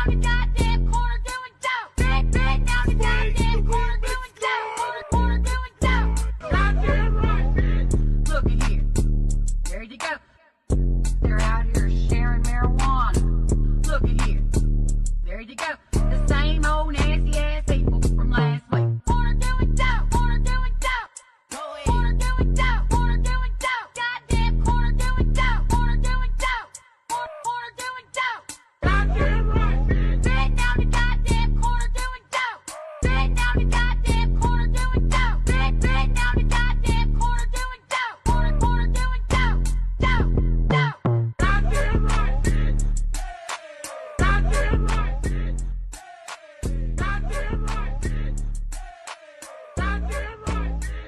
down the goddamn corner doing dope. Bend down the goddamn corner doing dope. Corner doing dope. Goddamn right, bitch. Look at here. There you go. They're out here sharing marijuana. Look at here. There you go. The same old nasty ass people from last week. Corner doing dope. Corner doing dope. Corner doing dope. Corner doing dope. Goddamn corner doing dope. Corner doing dope. Corner doing dope. Goddamn right, bitch. Bend down the goddamn corner doing dope. Bend down the goddamn corner doing dope. Bend down the goddamn corner doing dope. Corner doing dope. Dope. Goddamn right, bitch. Goddamn right, bitch. Goddamn right, bitch. Goddamn right, bitch.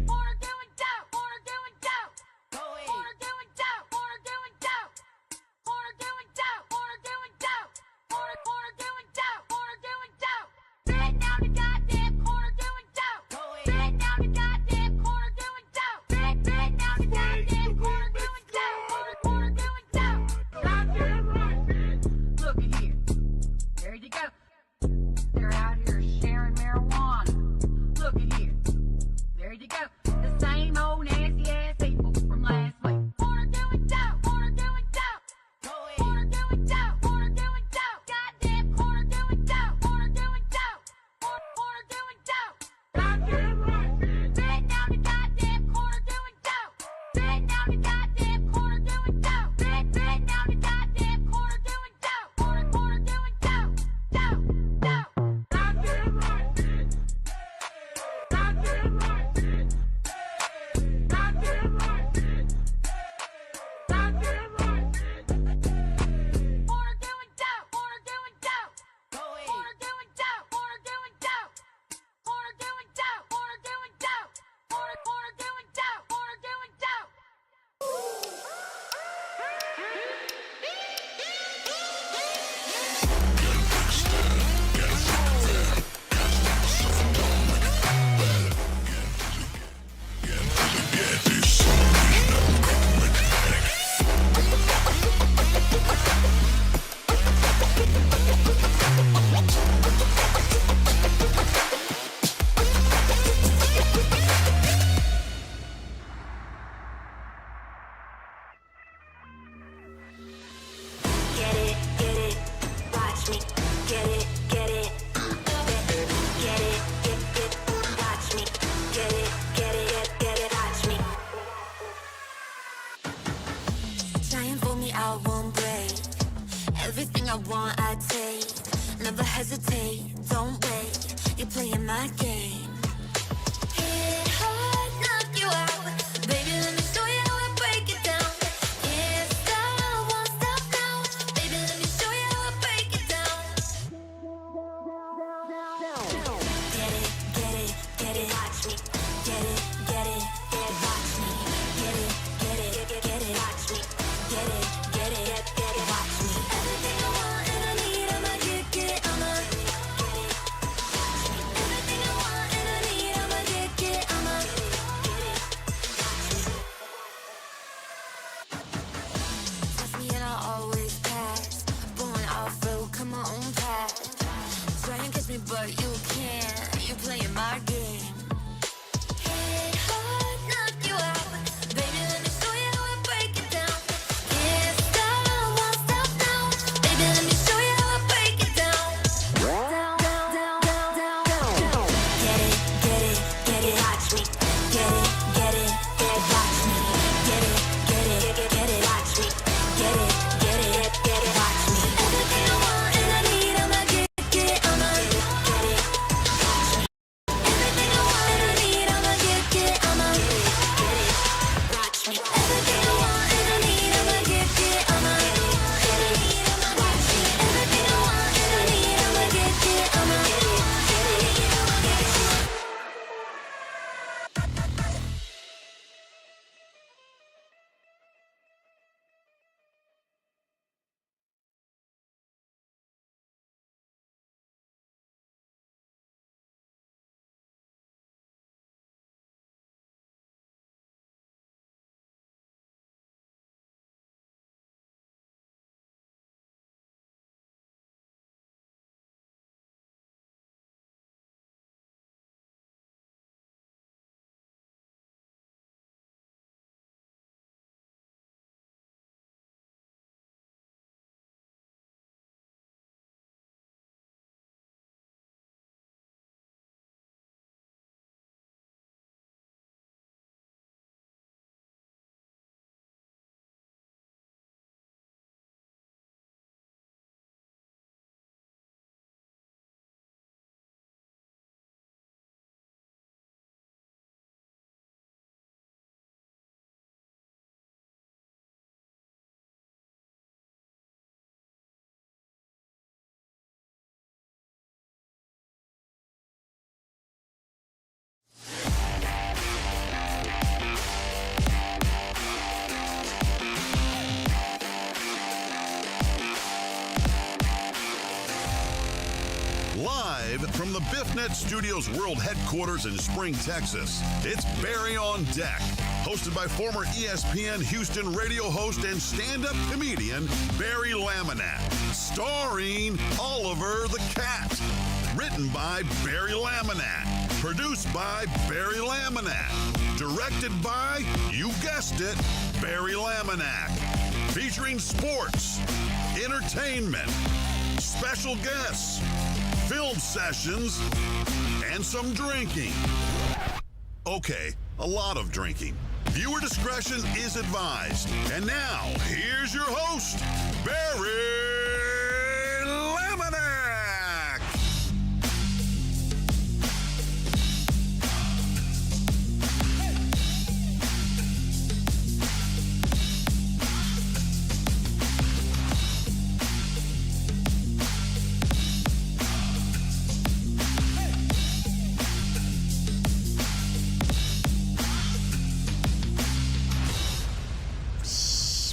Corner doing dope. Corner doing dope. Corner doing dope. Corner doing dope. Corner doing dope. Corner doing dope. Corner doing dope. Corner doing dope. Bend down the goddamn corner doing dope. Bend down the goddamn corner doing dope. Bend down the goddamn corner doing dope. Corner doing dope. Goddamn right, bitch. Look at here. There you go. They're out here sharing marijuana. Look at here. There you go. The same old nasty ass people from last week. Corner doing dope. Corner doing dope. Corner doing dope. Corner doing dope. Goddamn corner doing dope. Corner doing dope. Corner doing dope. Goddamn right, bitch. Bend down the goddamn corner doing dope. Bend down the goddamn corner doing dope. Bend down the goddamn corner doing dope. Corner doing dope. Dope. Goddamn right, bitch. Goddamn right, bitch. Goddamn right, bitch. Goddamn right, bitch. Corner doing dope. Corner doing dope. Corner doing dope. Corner doing dope. Corner doing dope. Corner doing dope. Corner doing dope. Corner doing dope. Get it, watch me. Get it, get it, watch me. Get it, watch me. Try and pull me out, won't break. Everything I want, I take. Never hesitate, don't wait. You're playing my game. Hit hard, knock you out. Baby, let me show you how I break it down. Can't stop, won't stop now. Baby, let me show you how I break it down. Get it, watch me. Get it, watch me. Get it, watch me. Get it, watch me. Everything I want and I need, I'ma get it, I'ma get it, watch me. Everything I want and BiffNet Studios World Headquarters in Spring, Texas, it's Barry on Deck, hosted by former ESPN Houston radio host and stand-up comedian Barry Laminack, starring Oliver the Cat. Written by Barry Laminack, produced by Barry Laminack, directed by, you guessed it, Barry Laminack, featuring sports, entertainment, special guests, film sessions, and some drinking. Okay, a lot of drinking. Viewer discretion is advised. And now, here's your host, Barry Laminack.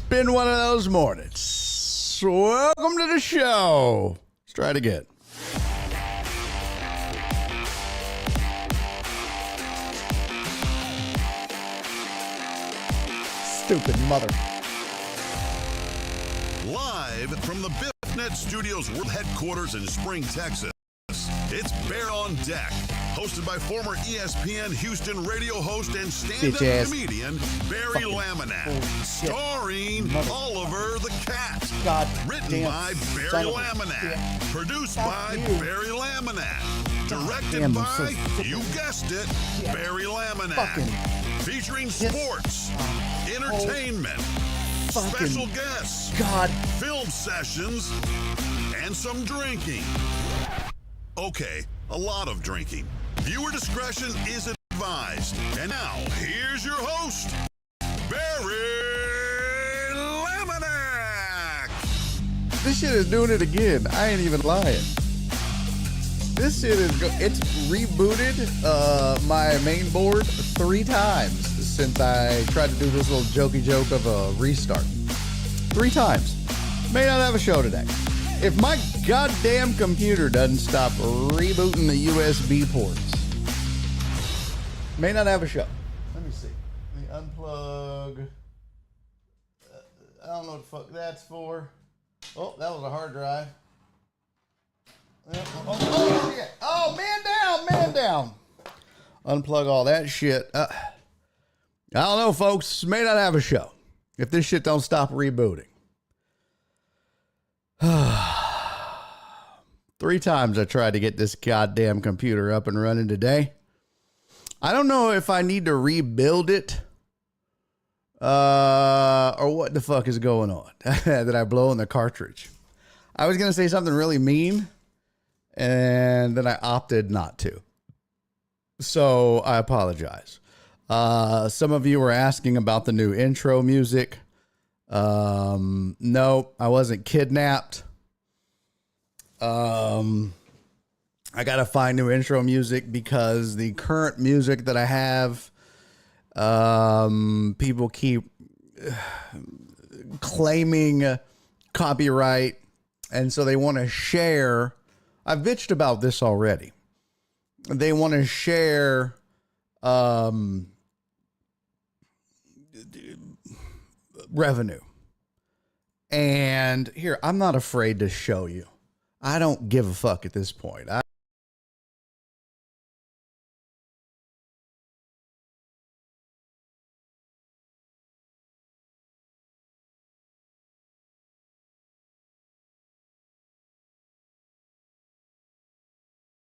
Been one of those mornings. Welcome to the show. Let's try it again. Stupid mother. Live from the BiffNet Studios World Headquarters in Spring, Texas, it's Bear on Deck, hosted by former ESPN Houston radio host and stand-up comedian Barry Laminack, starring Oliver the Cat. Written by Barry Laminack, produced by Barry Laminack, directed by, you guessed it, Barry Laminack, featuring sports, entertainment, special guests, film sessions, and some drinking. Okay, a lot of drinking. Viewer discretion is advised. And now, here's your host, Barry Laminack. This shit is doing it again. I ain't even lying. This shit is it's rebooted my main board 3 times since I tried to do this little jokey joke of a restart. 3 times. May not have a show today. If my goddamn computer doesn't stop rebooting the USB ports, may not have a show. Let me see. Let me unplug. I don't know what the fuck that's for. Oh, that was a hard drive. Oh, yeah. Oh, man down. Unplug all that shit. I don't know, folks. May not have a show if this shit don't stop rebooting. 3 times I tried to get this goddamn computer up and running today. I don't know if I need to rebuild it or what the fuck is going on. That I blow in the cartridge. I was going to say something really mean and then I opted not to. So I apologize. Some of you were asking about the new intro music. No, I wasn't kidnapped. I gotta find new intro music because the current music that I have, people keep claiming copyright, and so they want to share. I've bitched about this already. They want to share, revenue. And here, I'm not afraid to show you. I don't give a fuck at this point.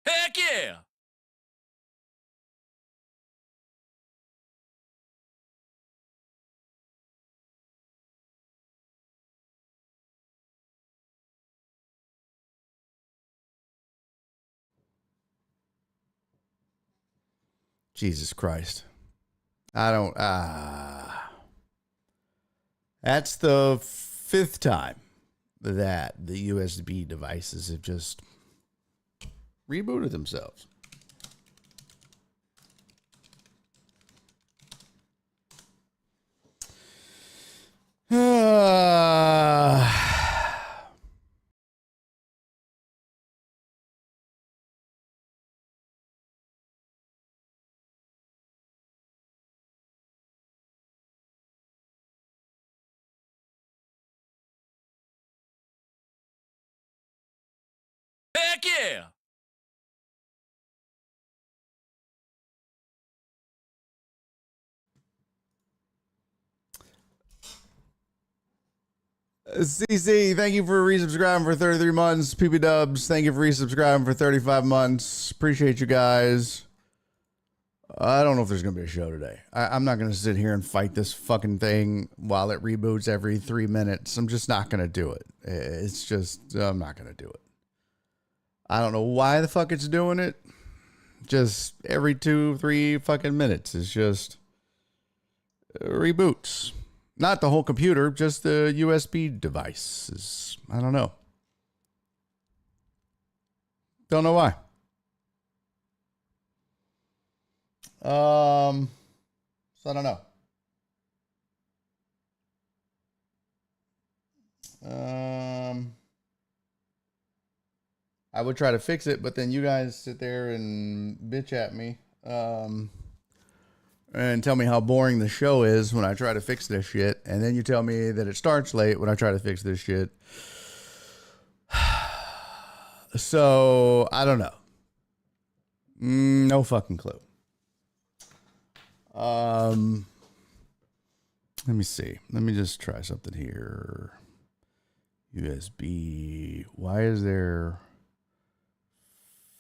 Heck yeah! Jesus Christ. I don't, that's the 5th time that the USB devices have just rebooted themselves. Heck yeah! CC, thank you for resubscribing for 33 months. PB Dubs, thank you for resubscribing for 35 months. Appreciate you guys. I don't know if there's going to be a show today. I'm not going to sit here and fight this fucking thing while it reboots every 3 minutes. I'm just not going to do it. It's just, I'm not going to do it. I don't know why the fuck it's doing it. Just every 2-3 fucking minutes. It's just reboots. Not the whole computer, just the USB devices. I don't know. Don't know why. So I don't know. I would try to fix it, but then you guys sit there and bitch at me. And tell me how boring the show is when I try to fix this shit. And then you tell me that it starts late when I try to fix this shit. So, I don't know. No fucking clue. Let me see. Let me just try something here. USB. Why is there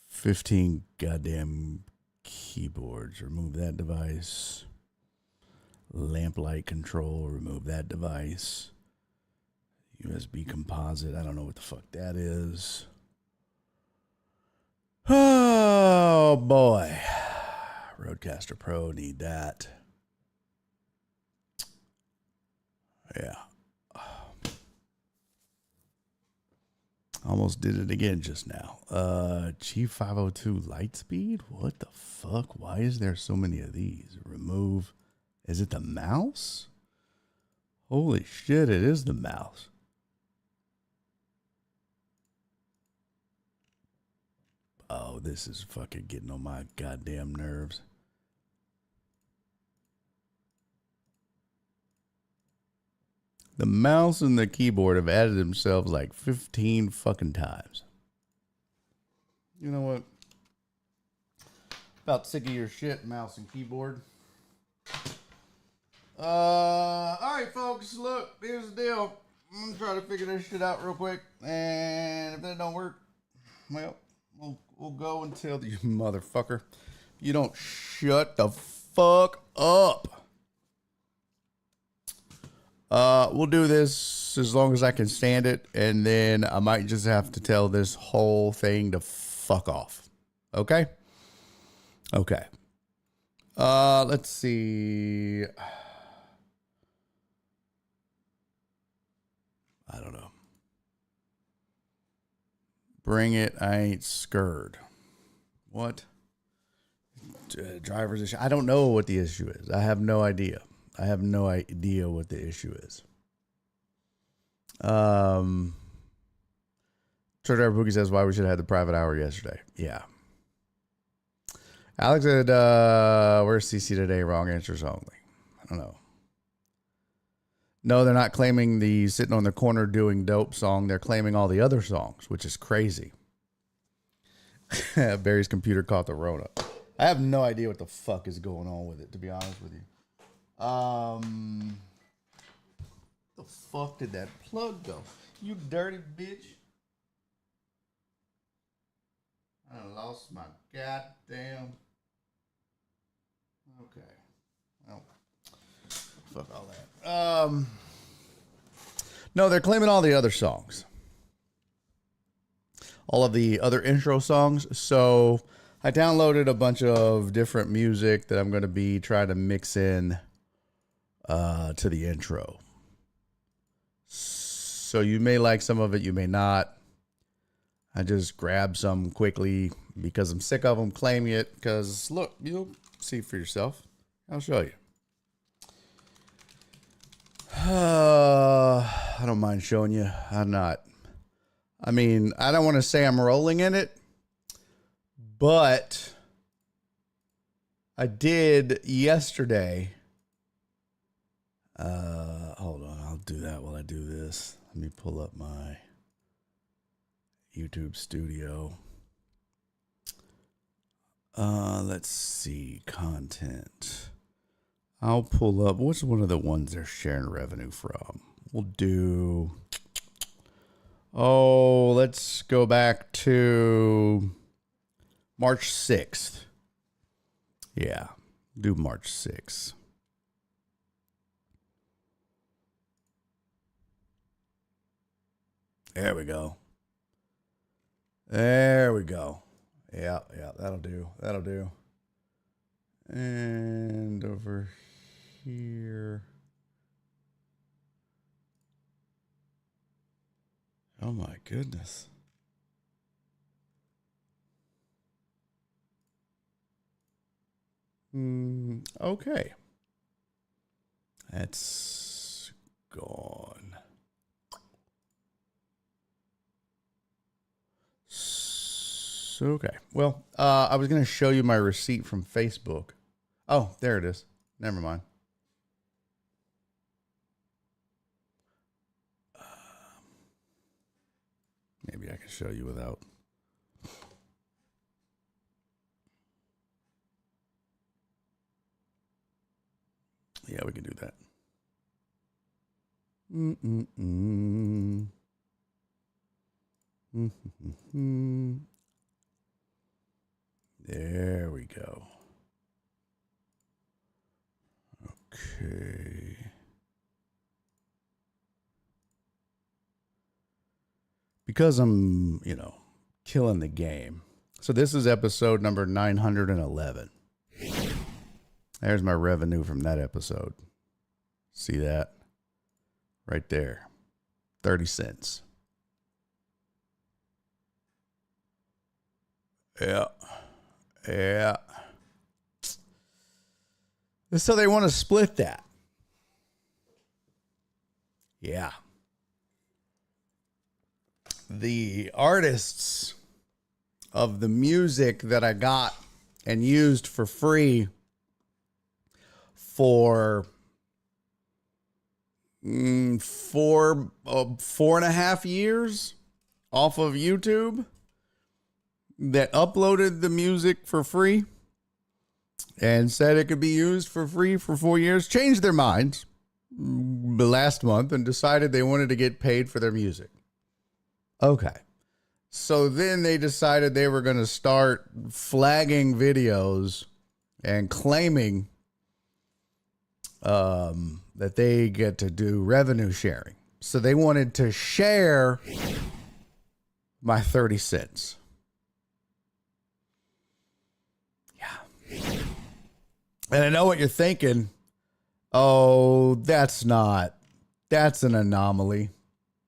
15 goddamn keyboards? Remove that device. Lamplight control. Remove that device. USB composite. I don't know what the fuck that is. Oh boy. Rodecaster Pro, need that. Yeah. Almost did it again just now. G502 Lightspeed? What the fuck? Why is there so many of these? Remove. Is it the mouse? Holy shit, it is the mouse. Oh, this is fucking getting on my goddamn nerves. The mouse and the keyboard have added themselves like 15 fucking times. You know what? About sick of your shit, mouse and keyboard. All right, folks. Look, here's the deal. I'm gonna try to figure this shit out real quick, and if that don't work, well, we'll go until you motherfucker. You don't shut the fuck up. We'll do this as long as I can stand it, and then I might just have to tell this whole thing to fuck off. Okay? Okay. Let's see. I don't know. Bring it. I ain't scared. What? Driver's issue. I don't know what the issue is. I have no idea. I have no idea what the issue is. Church Driver Boogie says why we should have had the private hour yesterday. Yeah. Alex said, where's CC today? Wrong answers only. I don't know. No, they're not claiming the sitting on the corner doing dope song. They're claiming all the other songs, which is crazy. Barry's computer caught the Rona. I have no idea what the fuck is going on with it, to be honest with you. The fuck did that plug go? You dirty bitch. I lost my goddamn. Okay. Well, fuck all that. No, they're claiming all the other songs. All of the other intro songs. So I downloaded a bunch of different music that I'm going to be trying to mix in to the intro. So you may like some of it, you may not. I just grabbed some quickly because I'm sick of them claiming it. Because look, you'll see for yourself. I'll show you. I don't mind showing you. I'm not. I mean, I don't want to say I'm rolling in it, but I did yesterday. Hold on, I'll do that while I do this. Let me pull up my YouTube studio. Let's see. Content. I'll pull up. What's one of the ones they're sharing revenue from? We'll do. Oh, let's go back to March 6th. Yeah, do March 6th. There we go. There we go. Yeah, that'll do. That'll do. And over here. Oh my goodness. Okay. That's gone. Okay. Well, I was going to show you my receipt from Facebook. Oh, there it is. Never mind. Maybe I can show you without. Yeah, we can do that. There we go. Okay. Because I'm, killing the game. So this is episode number 911. There's my revenue from that episode. See that? Right there. 30 cents. Yeah. So they want to split that. Yeah. The artists of the music that I got and used for free for 4.5 years off of YouTube that uploaded the music for free and said it could be used for free for 4 years, changed their minds last month and decided they wanted to get paid for their music. Okay. So then they decided they were going to start flagging videos and claiming that they get to do revenue sharing. So they wanted to share my 30 cents. Yeah. And I know what you're thinking. Oh, that's an anomaly.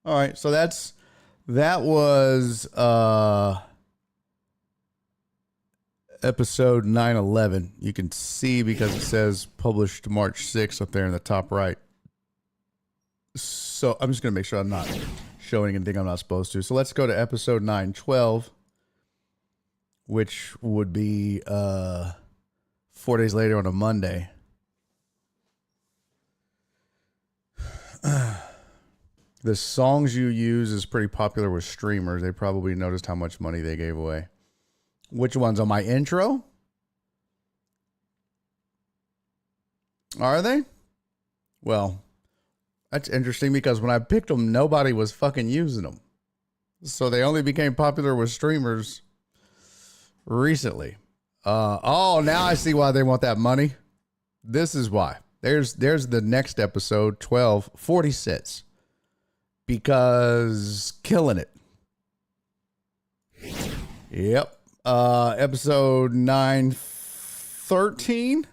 All right. So that was episode 911. You can see because it says published March 6th up there in the top right. So I'm just going to make sure I'm not showing anything I'm not supposed to. So let's go to episode 912, which would be 4 days later on a Monday. The songs you use is pretty popular with streamers. They probably noticed how much money they gave away. Which ones on my intro? Are they? Well, that's interesting because when I picked them, nobody was fucking using them. So they only became popular with streamers recently. Now I see why they want that money. This is why. There's the next episode, 12, 40 cents. Because killing it. Yep. Episode 913.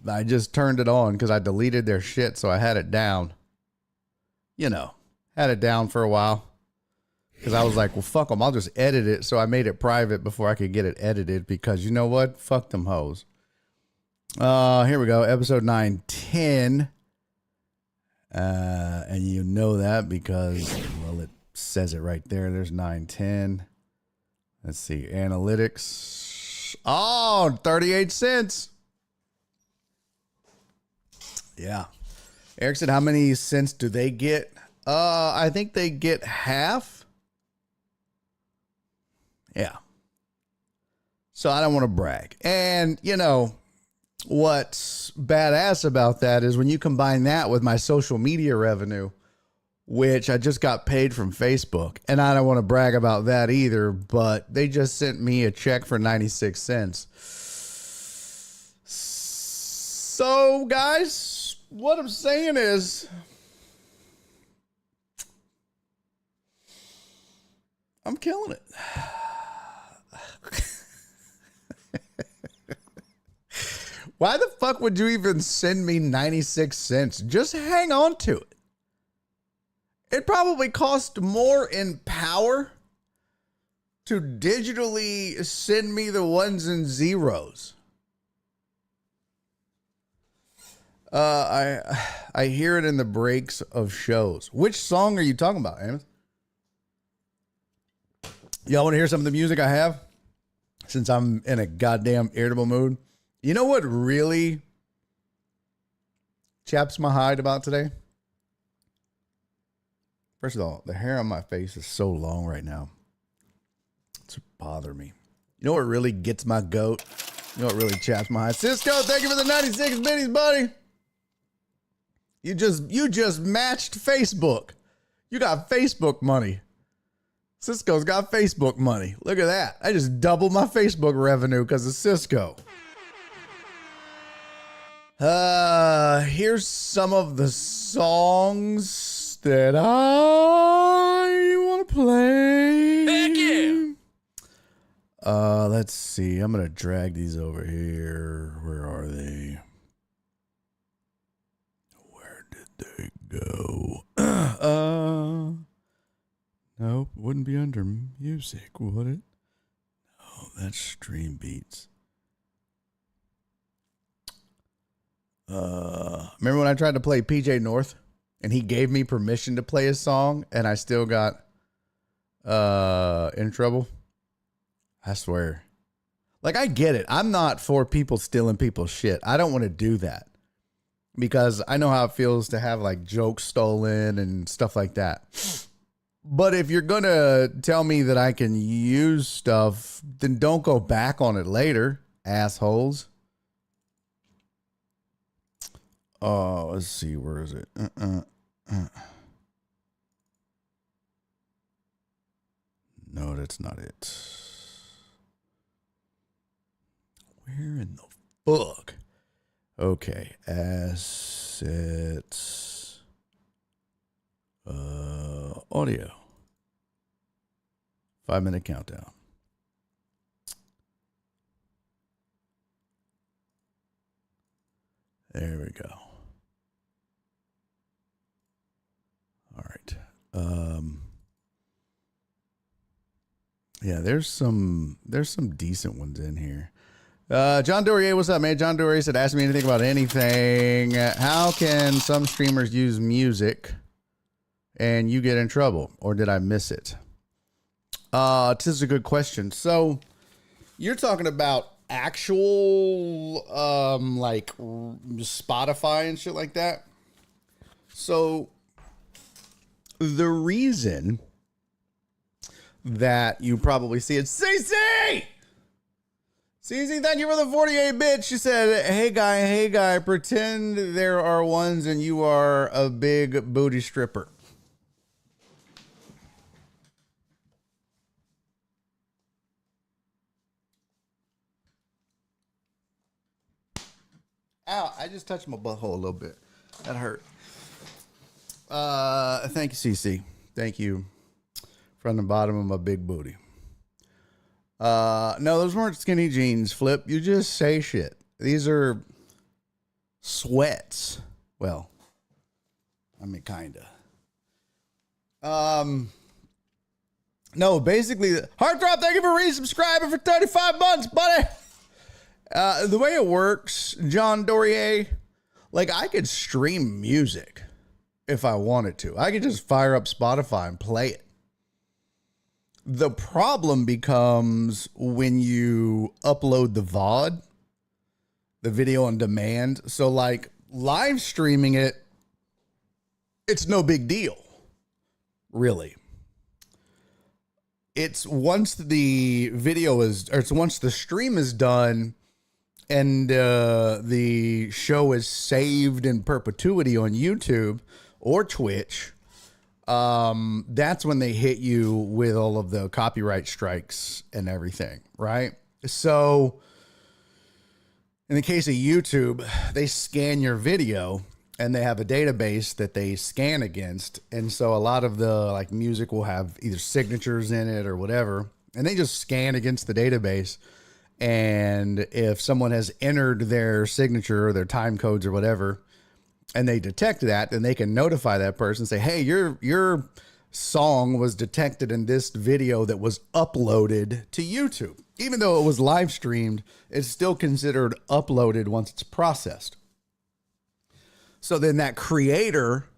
I just turned it on because I deleted their shit, so I had it down. Had it down for a while. Because I was like, well, fuck them. I'll just edit it. So I made it private before I could get it edited because you know what? Fuck them hoes. Here we go. Episode 910. And you know that because, well, it says it right there. There's 910. Let's see. Analytics. Oh, 38 cents. Yeah. Eric said, how many cents do they get? I think they get half. Yeah. So I don't want to brag. And, you know, what's badass about that is when you combine that with my social media revenue, which I just got paid from Facebook. And I don't want to brag about that either, but they just sent me a check for 96 cents. So, guys, what I'm saying is I'm killing it. Why the fuck would you even send me 96 cents? Just hang on to it. It probably cost more in power to digitally send me the ones and zeros. I hear it in the breaks of shows. Which song are you talking about, Amos? Y'all want to hear some of the music I have? Since I'm in a goddamn irritable mood. You know what really chaps my hide about today? First of all, the hair on my face is so long right now. It's bothering me. You know what really gets my goat? You know what really chaps my hide? Cisco, thank you for the 96 biddies, buddy. You just matched Facebook. You got Facebook money. Cisco's got Facebook money. Look at that. I just doubled my Facebook revenue because of Cisco. Here's some of the songs that I want to play. Heck yeah. Let's see. I'm going to drag these over here. Where are they? Where did they go? Nope. Wouldn't be under music, would it? No, that's Stream Beats. Remember when I tried to play PJ North and he gave me permission to play his song and I still got in trouble? I swear. Like, I get it. I'm not for people stealing people's shit. I don't want to do that because I know how it feels to have like jokes stolen and stuff like that. But if you're going to tell me that I can use stuff, then don't go back on it later, assholes. Oh, let's see. Where is it? No, that's not it. Where in the fuck? Okay. Assets. Audio. 5-minute countdown. There we go. All right. Yeah, there's some decent ones in here. John Dorier, what's up, man? John Dorier said, ask me anything about anything. How can some streamers use music and you get in trouble? Or did I miss it? This is a good question. So you're talking about actual like Spotify and shit like that. So the reason that you probably see it, CC, thank you for the 48 bits. She said, hey guy, pretend there are ones and you are a big booty stripper. Ow, I just touched my butthole a little bit. That hurt. Thank you, CC. Thank you. From the bottom of my big booty. No, those weren't skinny jeans, Flip. You just say shit. These are sweats. Well, I mean, kinda. No, basically, Heartthrob, thank you for resubscribing for 35 months, buddy. The way it works, John Dorier, like I could stream music if I wanted to. I could just fire up Spotify and play it. The problem becomes when you upload the VOD, the video on demand. So like live streaming it, it's no big deal, really. it's once the video is, or it's once the stream is done and the show is saved in perpetuity on YouTube or Twitch, that's when they hit you with all of the copyright strikes and everything, right? So in the case of YouTube, they scan your video and they have a database that they scan against. And so a lot of the like music will have either signatures in it or whatever, and they just scan against the database. And if someone has entered their signature or their time codes or whatever, and they detect that, then they can notify that person and say, hey, your song was detected in this video that was uploaded to YouTube. Even though it was live streamed, it's still considered uploaded once it's processed. So then that creator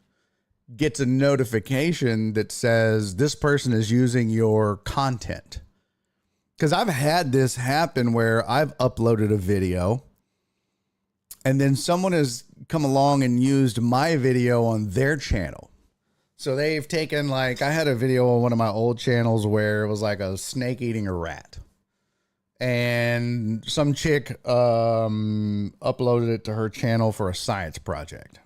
gets a notification that says this person is using your content. Because I've had this happen where I've uploaded a video and then someone has come along and used my video on their channel. So they've taken, like, I had a video on one of my old channels where it was like a snake eating a rat. And some chick uploaded it to her channel for a science project.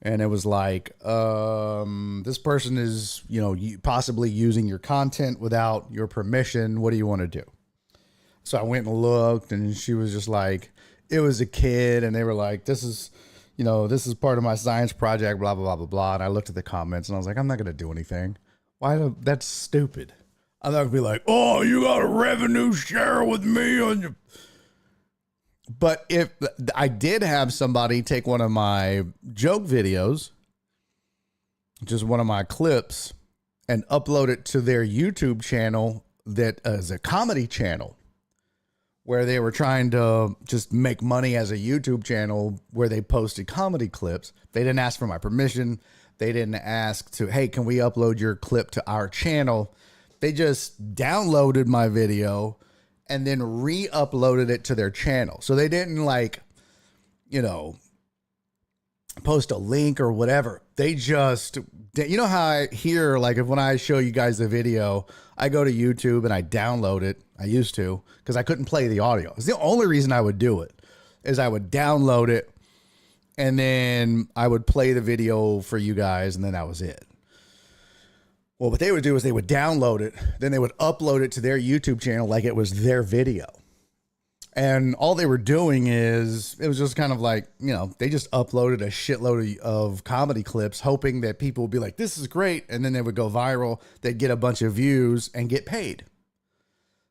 And it was like, this person is, you know, possibly using your content without your permission. What do you want to do? So I went and looked, and she was just like, it was a kid. And they were like, this is part of my science project, blah, blah, blah, blah, blah. And I looked at the comments and I was like, I'm not going to do anything. That's stupid. I'm not gonna be like, oh, you got a revenue share with me on your. But if I did have somebody take one of my joke videos, just one of my clips, and upload it to their YouTube channel that is a comedy channel, where they were trying to just make money as a YouTube channel where they posted comedy clips. They didn't ask for my permission. They didn't ask to, hey, can we upload your clip to our channel? They just downloaded my video and then re-uploaded it to their channel. So they didn't, like, you know, post a link or whatever. They just, you know how I hear, like, if when I show you guys the video, I go to YouTube and I download it. I used to, because I couldn't play the audio. It's the only reason I would do it, is I would download it and then I would play the video for you guys, and then that was it. Well, what they would do is they would download it, then they would upload it to their YouTube channel like it was their video. And all they were doing is, it was just kind of like, you know, they just uploaded a shitload of comedy clips, hoping that people would be like, this is great. And then they would go viral. They'd get a bunch of views and get paid.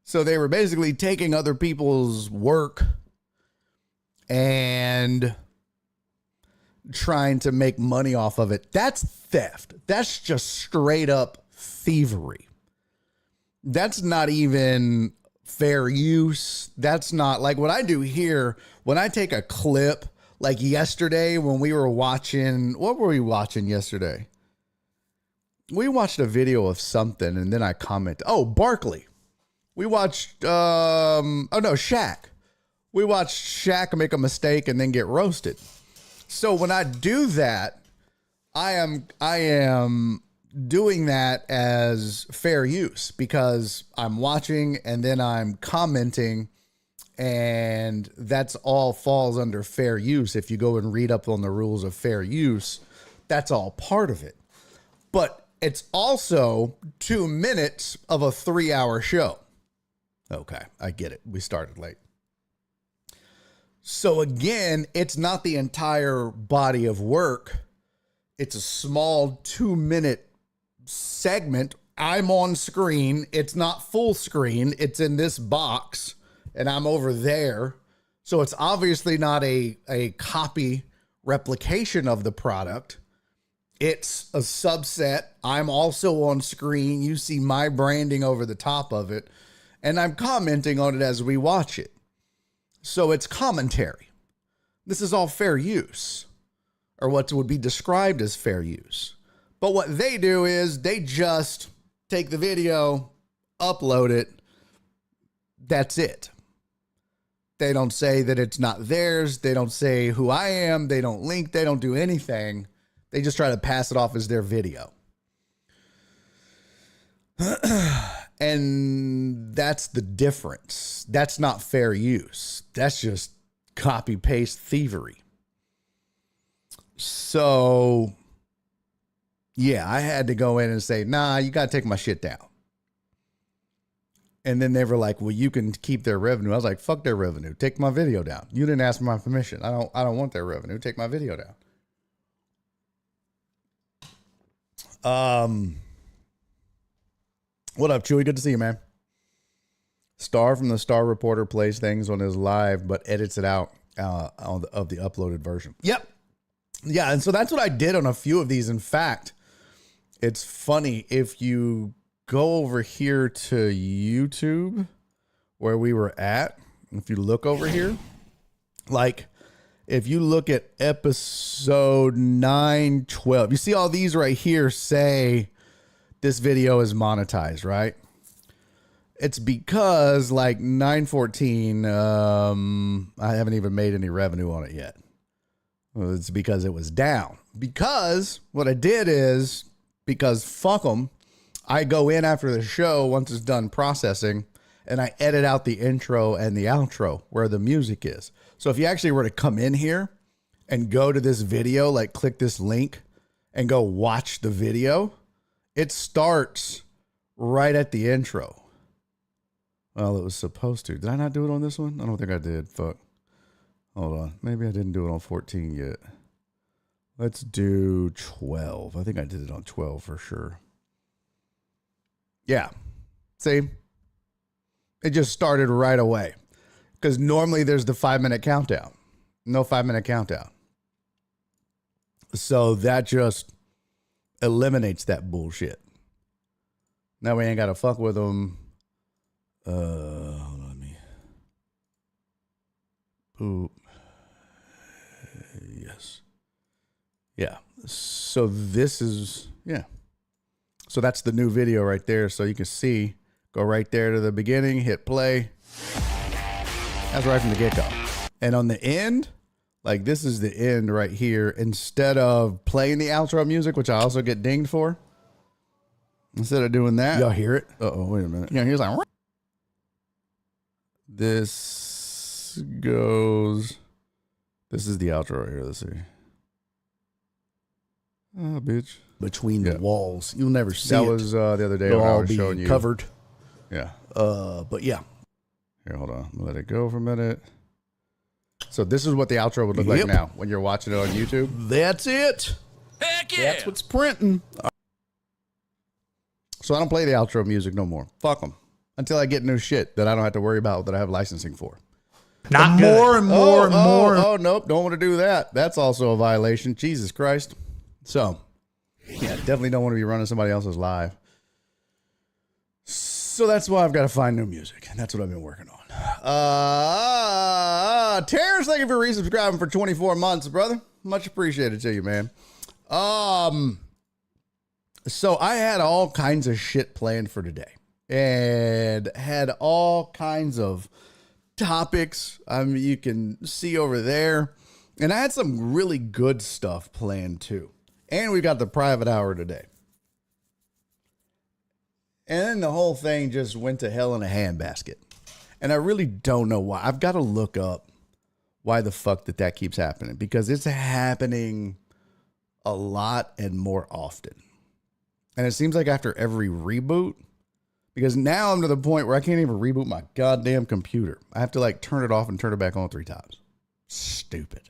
So they were basically taking other people's work and trying to make money off of it. That's theft. That's just straight up thievery. That's not even fair use. That's not like what I do here. When I take a clip, like yesterday when we were watching, what were we watching yesterday? We watched a video of something and then I commented, oh, Barkley. We watched, Shaq. We watched Shaq make a mistake and then get roasted. So when I do that, I am doing that as fair use, because I'm watching and then I'm commenting, and that's all falls under fair use. If you go and read up on the rules of fair use, that's all part of it. But it's also 2 minutes of a 3-hour show. Okay, I get it. We started late. So again, it's not the entire body of work. It's a small 2-minute segment. I'm on screen. It's not full screen. It's in this box and I'm over there. So it's obviously not a copy replication of the product. It's a subset. I'm also on screen. You see my branding over the top of it, and I'm commenting on it as we watch it. So it's commentary. This is all fair use, or what would be described as fair use. But what they do is they just take the video, upload it. That's it. They don't say that it's not theirs. They don't say who I am. They don't link. They don't do anything. They just try to pass it off as their video. And that's the difference. That's not fair use. That's just copy paste thievery. So, yeah, I had to go in and say, nah, you got to take my shit down. And then they were like, well, you can keep their revenue. I was like, fuck their revenue. Take my video down. You didn't ask for my permission. I don't want their revenue. Take my video down. What up, Chewy? Good to see you, man. Star from the Star Reporter plays things on his live, but edits it out of the uploaded version. Yep. Yeah, and so that's what I did on a few of these. In fact, it's funny if you go over here to YouTube where we were at. If you look over here, like if you look at episode 912, you see all these right here say this video is monetized, right? It's because like 914, I haven't even made any revenue on it yet. Well, it's because it was down. Because what I did is, because fuck them, I go in after the show once it's done processing and I edit out the intro and the outro where the music is. So if you actually were to come in here and go to this video, like click this link and go watch the video, it starts right at the intro. Well, it was supposed to. Did I not do it on this one? I don't think I did. Fuck. Hold on. Maybe I didn't do it on 14 yet. Let's do 12. I think I did it on 12 for sure. Yeah. See? It just started right away. Because normally there's the 5-minute countdown. No 5-minute countdown. So that just eliminates that bullshit. Now we ain't got to fuck with them. Hold on me. Ooh. Yes. Yeah. So this is, yeah. So that's the new video right there. So you can see, go right there to the beginning, hit play. That's right from the get-go. And on the end, like this is the end right here. Instead of playing the outro music, which I also get dinged for, instead of doing that, y'all hear it? Uh-oh, wait a minute. Yeah, here's like, this goes, this is the outro right here. Let's see. Oh, bitch. Between the walls. You'll never see it. That was the other day when I was showing you. Covered. Yeah. But yeah. Here, hold on. Let it go for a minute. So this is what the outro would look like now when you're watching it on YouTube. That's it. Heck yeah. That's what's printing. So I don't play the outro music no more. Fuck them. Until I get new shit that I don't have to worry about that I have licensing for. Not more and more and more. Oh, nope. Don't want to do that. That's also a violation. Jesus Christ. So, yeah, definitely don't want to be running somebody else's live. So that's why I've got to find new music. And that's what I've been working on. Terrence, thank you for resubscribing for 24 months, brother. Much appreciated to you, man. So I had all kinds of shit planned for today. And had all kinds of topics. You can see over there. And I had some really good stuff planned too. And we got the private hour today. And then the whole thing just went to hell in a handbasket. And I really don't know why. I've got to look up why the fuck that keeps happening. Because it's happening a lot and more often. And it seems like after every reboot. Because now I'm to the point where I can't even reboot my goddamn computer. I have to like turn it off and turn it back on 3 times. Stupid.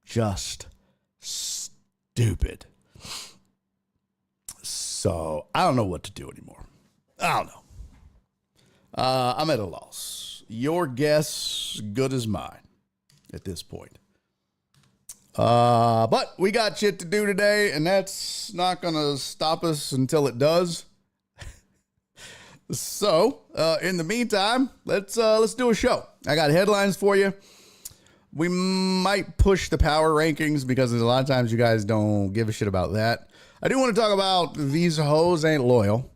Just stupid. So I don't know what to do anymore. I don't know. I'm at a loss. Your guess, good as mine at this point. But we got shit to do today, and that's not going to stop us until it does. So, in the meantime, let's do a show. I got headlines for you. We might push the power rankings because there's a lot of times you guys don't give a shit about that. I do want to talk about these hoes ain't loyal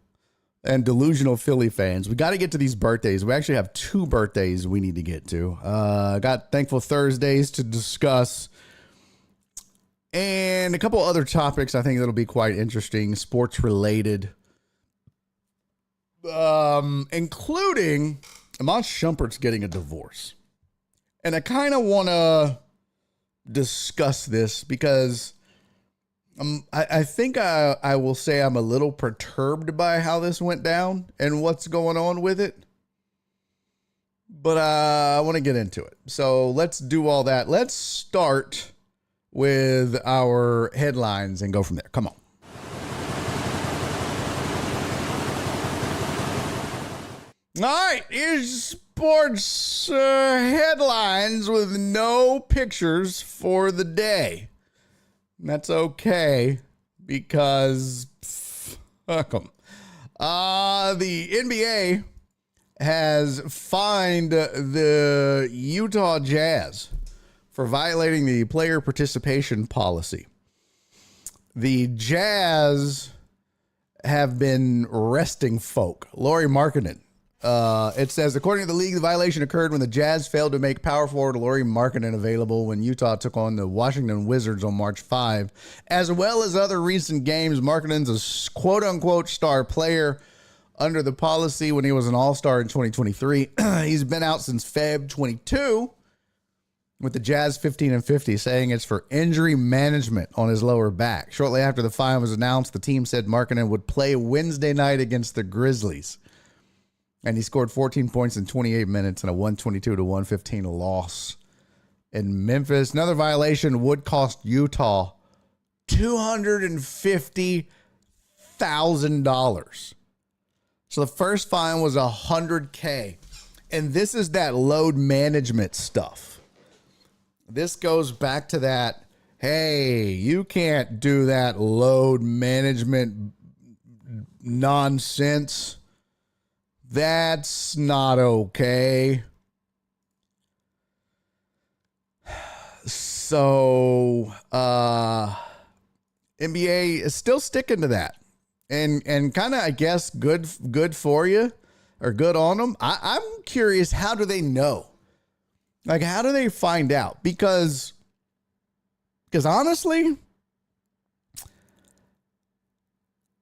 and delusional Philly fans. We got to get to these birthdays. We actually have 2 birthdays we need to get to. Got Thankful Thursdays to discuss and a couple other topics I think that'll be quite interesting, sports related. including Amon Shumpert's getting a divorce. And I kind of want to discuss this because I think I will say I'm a little perturbed by how this went down and what's going on with it. But I want to get into it. So let's do all that. Let's start with our headlines and go from there. Come on. All right, here's sports headlines with no pictures for the day. And that's okay because fuck 'em. The NBA has fined the Utah Jazz for violating the player participation policy. The Jazz have been resting folk. Lauri Markkanen. It says, according to the league, the violation occurred when the Jazz failed to make power forward Lauri Markkanen available when Utah took on the Washington Wizards on March 5. As well as other recent games, Markkanen's a quote-unquote star player under the policy when he was an all-star in 2023. He's been out since Feb 22 with the Jazz 15-50, saying it's for injury management on his lower back. Shortly after the fine was announced, the team said Markkanen would play Wednesday night against the Grizzlies. And he scored 14 points in 28 minutes in a 122-115 loss in Memphis. Another violation would cost Utah $250,000. So the first fine was $100K. And this is that load management stuff. This goes back to that, hey, you can't do that load management nonsense. That's not okay. So, NBA is still sticking to that. And kind of, I guess, good for you or good on them. I'm curious, how do they know? Like, how do they find out? Because honestly,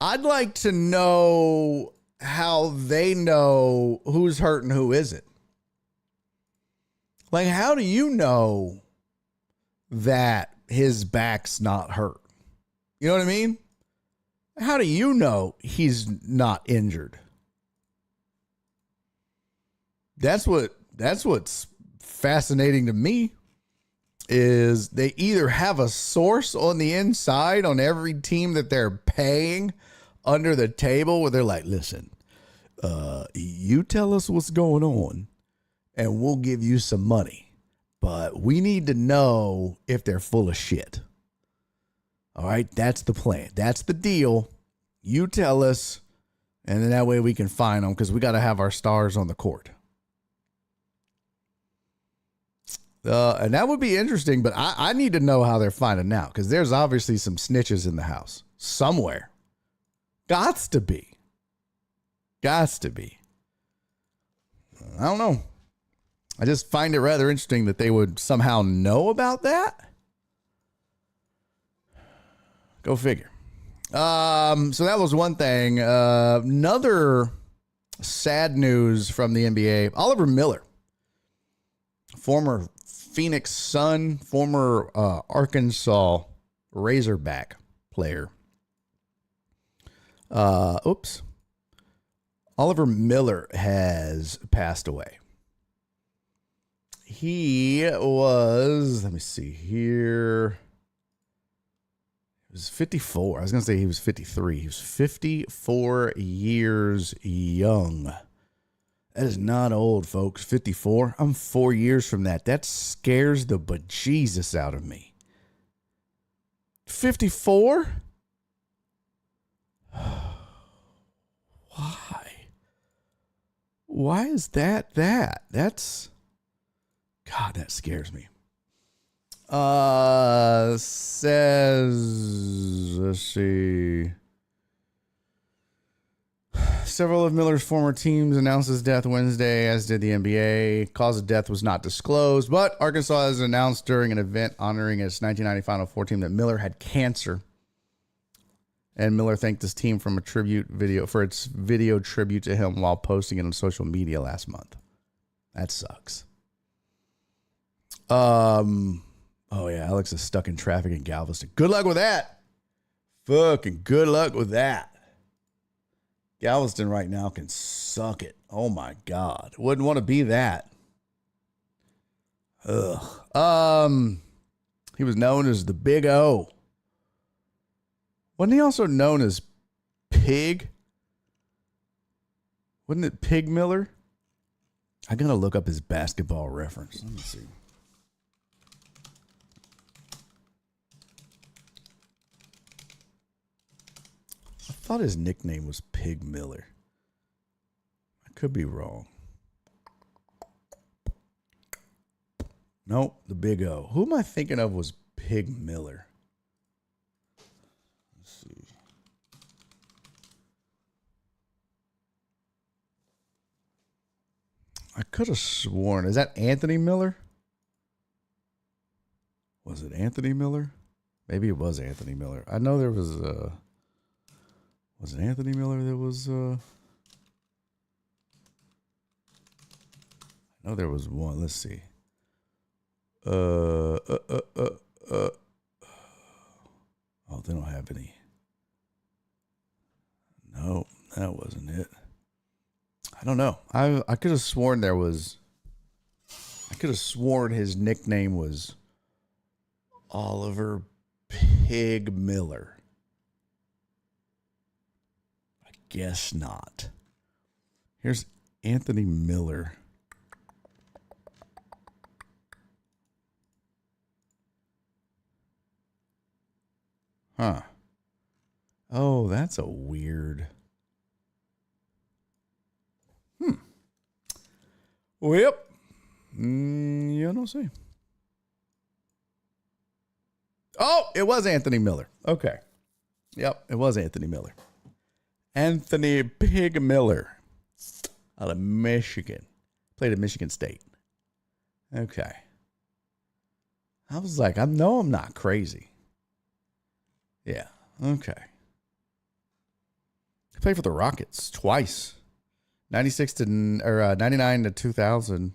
I'd like to know how they know who's hurt and who isn't. Like, how do you know that his back's not hurt? You know what I mean? How do you know he's not injured? That's what's fascinating to me, is they either have a source on the inside on every team that they're paying under the table where they're like, listen, you tell us what's going on and we'll give you some money, but we need to know if they're full of shit. All right, that's the plan. That's the deal. You tell us, and then that way we can fine them, because we got to have our stars on the court. And that would be interesting, but I need to know how they're finding out, because there's obviously some snitches in the house somewhere. Gots to be. I don't know. I just find it rather interesting that they would somehow know about that. Go figure. So that was one thing. Another sad news from the NBA. Oliver Miller, former Phoenix Sun, former Arkansas Razorback player. Oliver Miller has passed away. He was, let me see here. He was 54. I was going to say he was 53. He was 54 years young. That is not old, folks. 54. I'm 4 years from that. That scares the bejesus out of me. 54? Why is that? That's, God, that scares me. Says, let's see. Several of Miller's former teams announced his death Wednesday, as did the NBA. Cause of death was not disclosed, but Arkansas has announced during an event honoring its 1990 Final Four team that Miller had cancer And Miller thanked his team from a tribute video for its video tribute to him while posting it on social media last month. That sucks. Oh yeah, Alex is stuck in traffic in Galveston. Good luck with that. Fucking good luck with that. Galveston right now can suck it. Oh my God. Wouldn't want to be that. Ugh. He was known as the Big O. Wasn't he also known as Pig? Wasn't it Pig Miller? I gotta look up his basketball reference. Let me see. I thought his nickname was Pig Miller. I could be wrong. Nope, the Big O. Who am I thinking of was Pig Miller? Let's see. I could have sworn. Is that Anthony Miller? Was it Anthony Miller? Maybe it was Anthony Miller. I know there was was it Anthony Miller that was I know there was one. Let's see. Oh, they don't have any. No, that wasn't it. I don't know. I could have sworn there was. I could have sworn his nickname was Oliver Pig Miller. I guess not. Here's Anthony Miller. Huh. Oh, that's a weird. Well, yep. Yeah, don't see. Oh, it was Anthony Miller. Okay. Yep, it was Anthony Miller. Anthony Pig Miller out of Michigan. Played at Michigan State. Okay. I was like, I'm not crazy. Yeah. Okay. He played for the Rockets twice. 99 to 2000.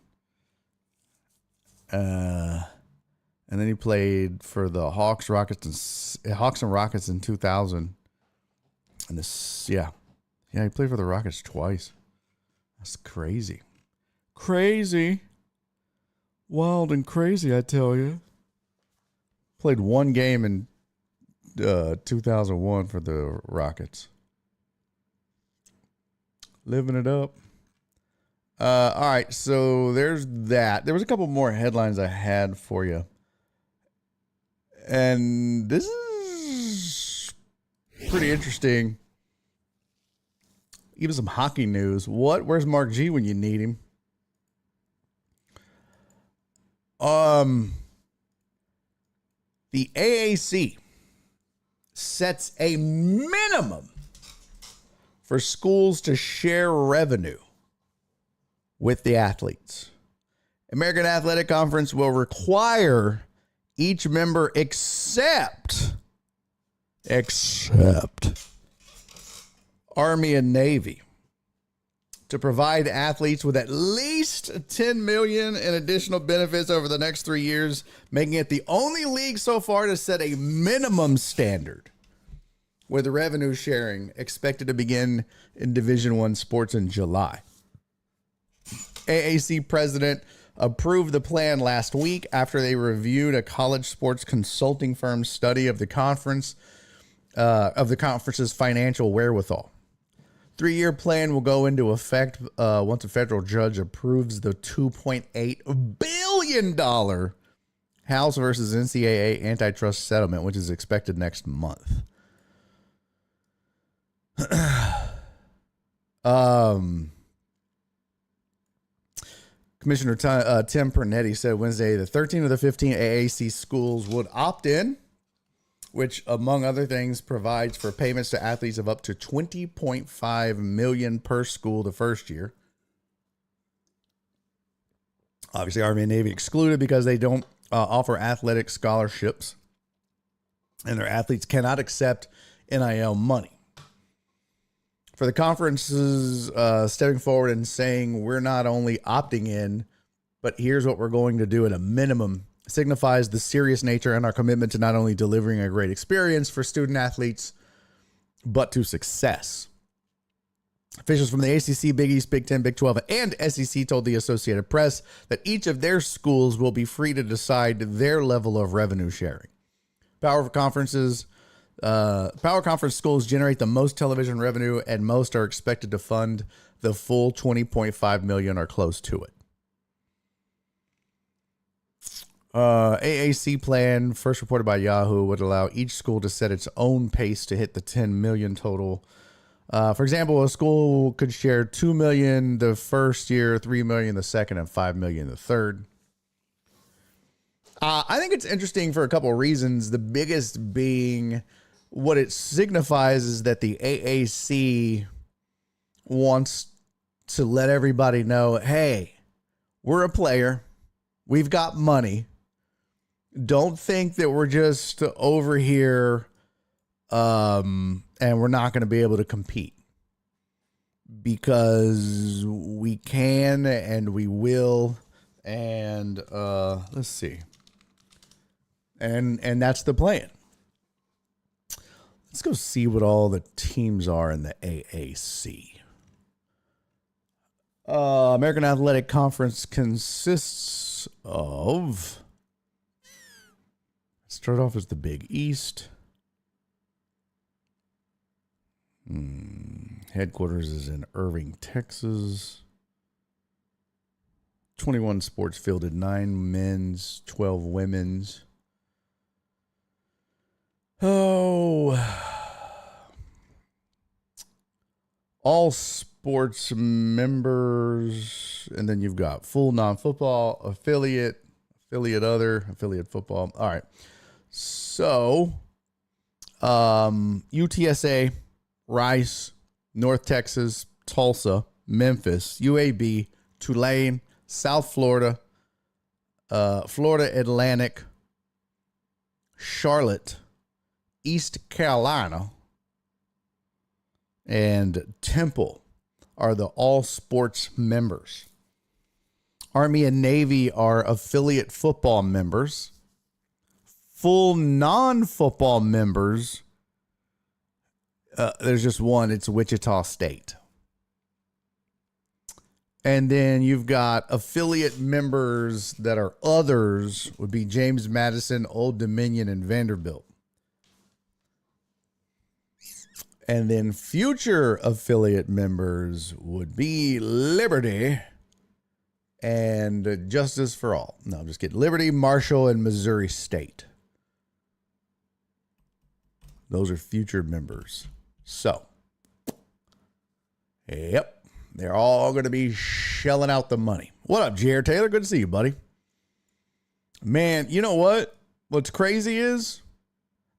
And then he played for the Hawks and Rockets in 2000. And this, yeah, he played for the Rockets twice. That's crazy. Crazy. Wild and crazy, I tell you. Played one game in 2001 for the Rockets. Living it up. All right, so there's that. There was a couple more headlines I had for you. And this is pretty interesting. Even some hockey news. Where's Mark G when you need him? The AAC sets a minimum for schools to share revenue with the athletes. American Athletic Conference will require each member except Army and Navy to provide athletes with at least $10 million in additional benefits over the next 3 years, making it the only league so far to set a minimum standard, with the revenue sharing expected to begin in Division I sports in July. AAC president approved the plan last week after they reviewed a college sports consulting firm's study of the conference's financial wherewithal. 3-year plan will go into effect once a federal judge approves the $2.8 billion House versus NCAA antitrust settlement, which is expected next month. Commissioner Tim Pernetti said Wednesday that 13 of the 15 AAC schools would opt in, which, among other things, provides for payments to athletes of up to $20.5 million per school the first year. Obviously, Army and Navy excluded because they don't offer athletic scholarships, and their athletes cannot accept NIL money. For the conferences stepping forward and saying we're not only opting in, but here's what we're going to do at a minimum, signifies the serious nature and our commitment to not only delivering a great experience for student athletes, but to success. Officials from the ACC, Big East, Big Ten, Big 12, and SEC told the Associated Press that each of their schools will be free to decide their level of revenue sharing. Power conference schools generate the most television revenue, and most are expected to fund the full $20.5 million or close to it. AAC plan, first reported by Yahoo, would allow each school to set its own pace to hit the $10 million total. For example, a school could share $2 million the first year, $3 million the second, and $5 million the third. I think it's interesting for a couple of reasons. The biggest being what it signifies is that the AAC wants to let everybody know, hey, we're a player. We've got money. Don't think that we're just over here and we're not going to be able to compete, because we can and we will. And let's see. And that's the plan. Let's go see what all the teams are in the AAC. American Athletic Conference consists of, start off as the Big East. Headquarters is in Irving, Texas. 21 sports fielded, 9 men's, 12 women's. Oh, all sports members, and then you've got full non-football, affiliate other, affiliate football. All right. So, UTSA, Rice, North Texas, Tulsa, Memphis, UAB, Tulane, South Florida, Florida Atlantic, Charlotte, East Carolina, and Temple are the all sports members. Army and Navy are affiliate football members. Full non-football members, there's just one. It's Wichita State. And then you've got affiliate members that are others, would be James Madison, Old Dominion, and Vanderbilt. And then future affiliate members would be Liberty and Justice for All. No, I'm just kidding. Liberty, Marshall, and Missouri State. Those are future members. So, yep, they're all going to be shelling out the money. What up, Jared Taylor? Good to see you, buddy. Man, you know what? What's crazy is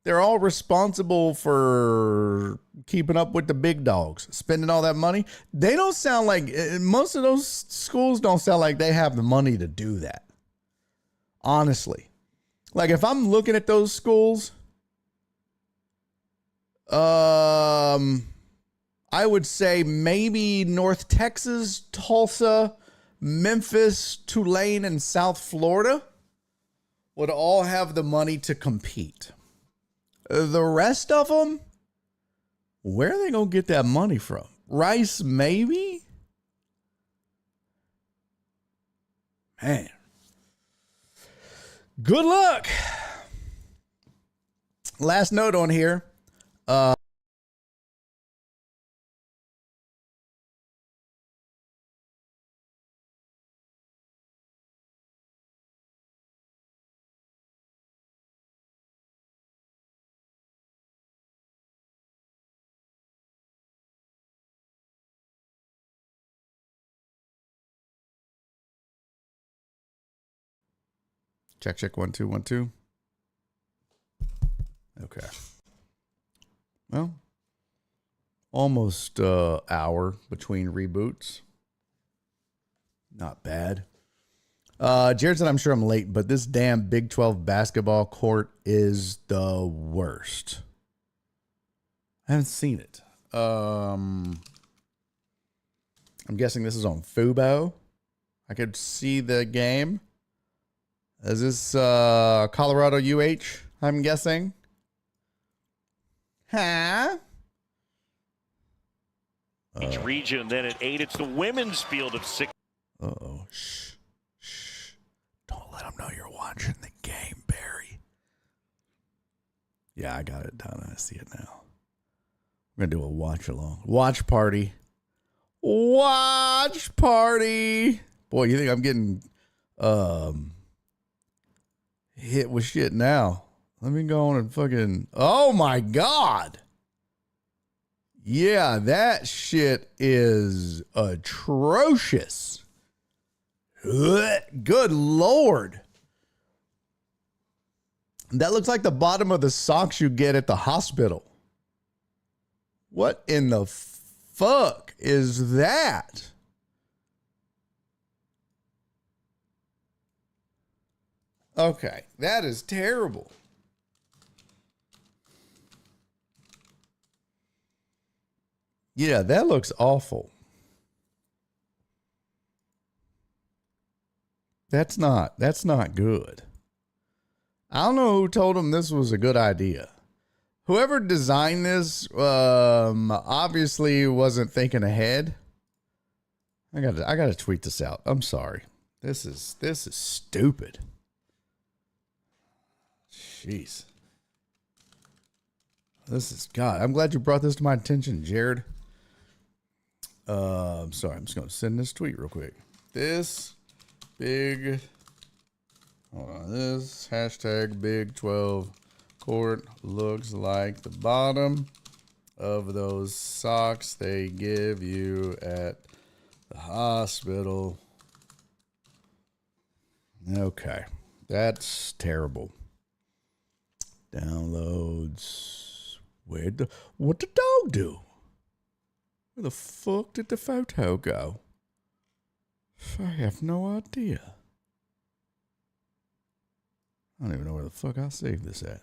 they're all responsible for keeping up with the big dogs, spending all that money. They don't sound like, most of those schools don't sound like they have the money to do that. Honestly. Like, if I'm looking at those schools, I would say maybe North Texas, Tulsa, Memphis, Tulane, and South Florida would all have the money to compete. The rest of them, where are they going to get that money from? Rice, maybe? Man. Good luck. Last note on here. Check 1 2 1 2. Okay. Well, almost hour between reboots. Not bad. Jared said, I'm sure I'm late, but this damn Big 12 basketball court is the worst. I haven't seen it. I'm guessing this is on Fubo. I could see the game. Is this Colorado UH? I'm guessing. Huh? Each region, then at 8, it's the women's field of 6. Uh-oh. Shh. Shh. Don't let them know you're watching the game, Barry. Yeah, I got it done. I see it now. We're going to do a watch along. Watch party. Watch party. Boy, you think I'm getting hit with shit now. Let me go on and fucking... Oh, my God. Yeah, that shit is atrocious. Good Lord. That looks like the bottom of the socks you get at the hospital. What in the fuck is that? Okay, that is terrible. Yeah, that looks awful. That's not good. I don't know who told him this was a good idea. Whoever designed this obviously wasn't thinking ahead. I gotta tweet this out. I'm sorry. This is stupid. Jeez. This is God. I'm glad you brought this to my attention, Jared. I'm sorry. I'm just gonna send this tweet real quick. This big. Hold on. This hashtag Big 12 Court looks like the bottom of those socks they give you at the hospital. Okay. That's terrible. Downloads. What the dog do? Where the fuck did the photo go? I have no idea. I don't even know where the fuck I saved this at.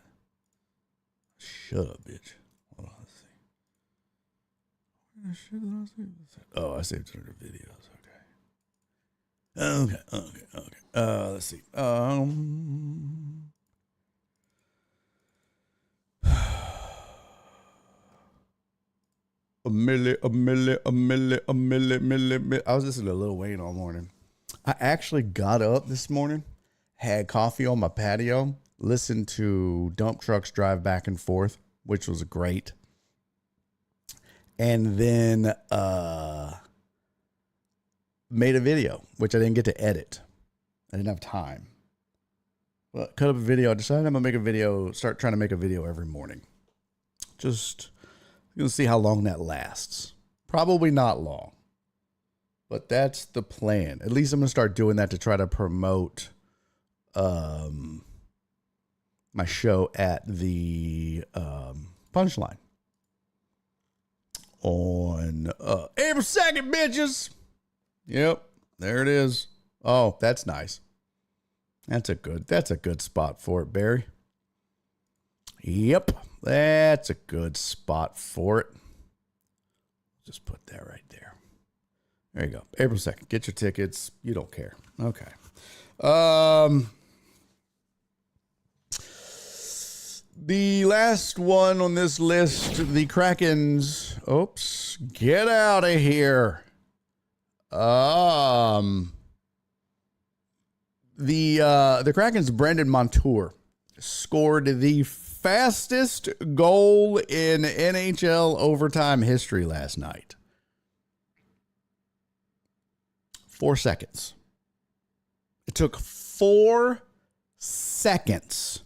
Shut up, bitch. Hold on, let's see. Where the shit did I save this at? Oh, I saved it under videos. Okay. Let's see. A milli. I was listening to Lil Wayne all morning. I actually got up this morning, had coffee on my patio, listened to dump trucks drive back and forth, which was great. And then made a video, which I didn't get to edit. I didn't have time. But cut up a video. I decided I'm going to make a video, start trying to make a video every morning. Just going to see how long that lasts. Probably not long. But that's the plan. At least I'm going to start doing that to try to promote my show at the Punchline on April 2nd, bitches. Yep, there it is. Oh, that's nice. That's a good spot for it, Barry. Yep, that's a good spot for it. Just put that right there. There you go. April 2nd. Get your tickets. You don't care. Okay. The last one on this list, the Krakens. Oops. Get out of here. The Kraken's Brandon Montour scored the fastest goal in NHL overtime history last night. 4 seconds. It took 4 seconds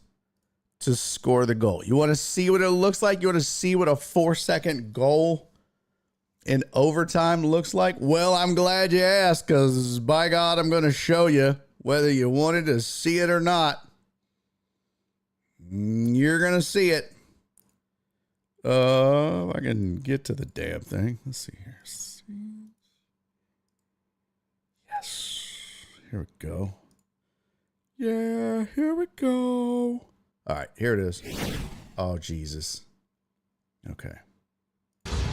to score the goal. You want to see what it looks like? You want to see what a 4-second goal in overtime looks like? Well, I'm glad you asked, because by God, I'm going to show you whether you wanted to see it or not. You're going to see it. If I can get to the damn thing. Let's see here. Yes. Here we go. Yeah, here we go. All right, here it is. Oh, Jesus. Okay.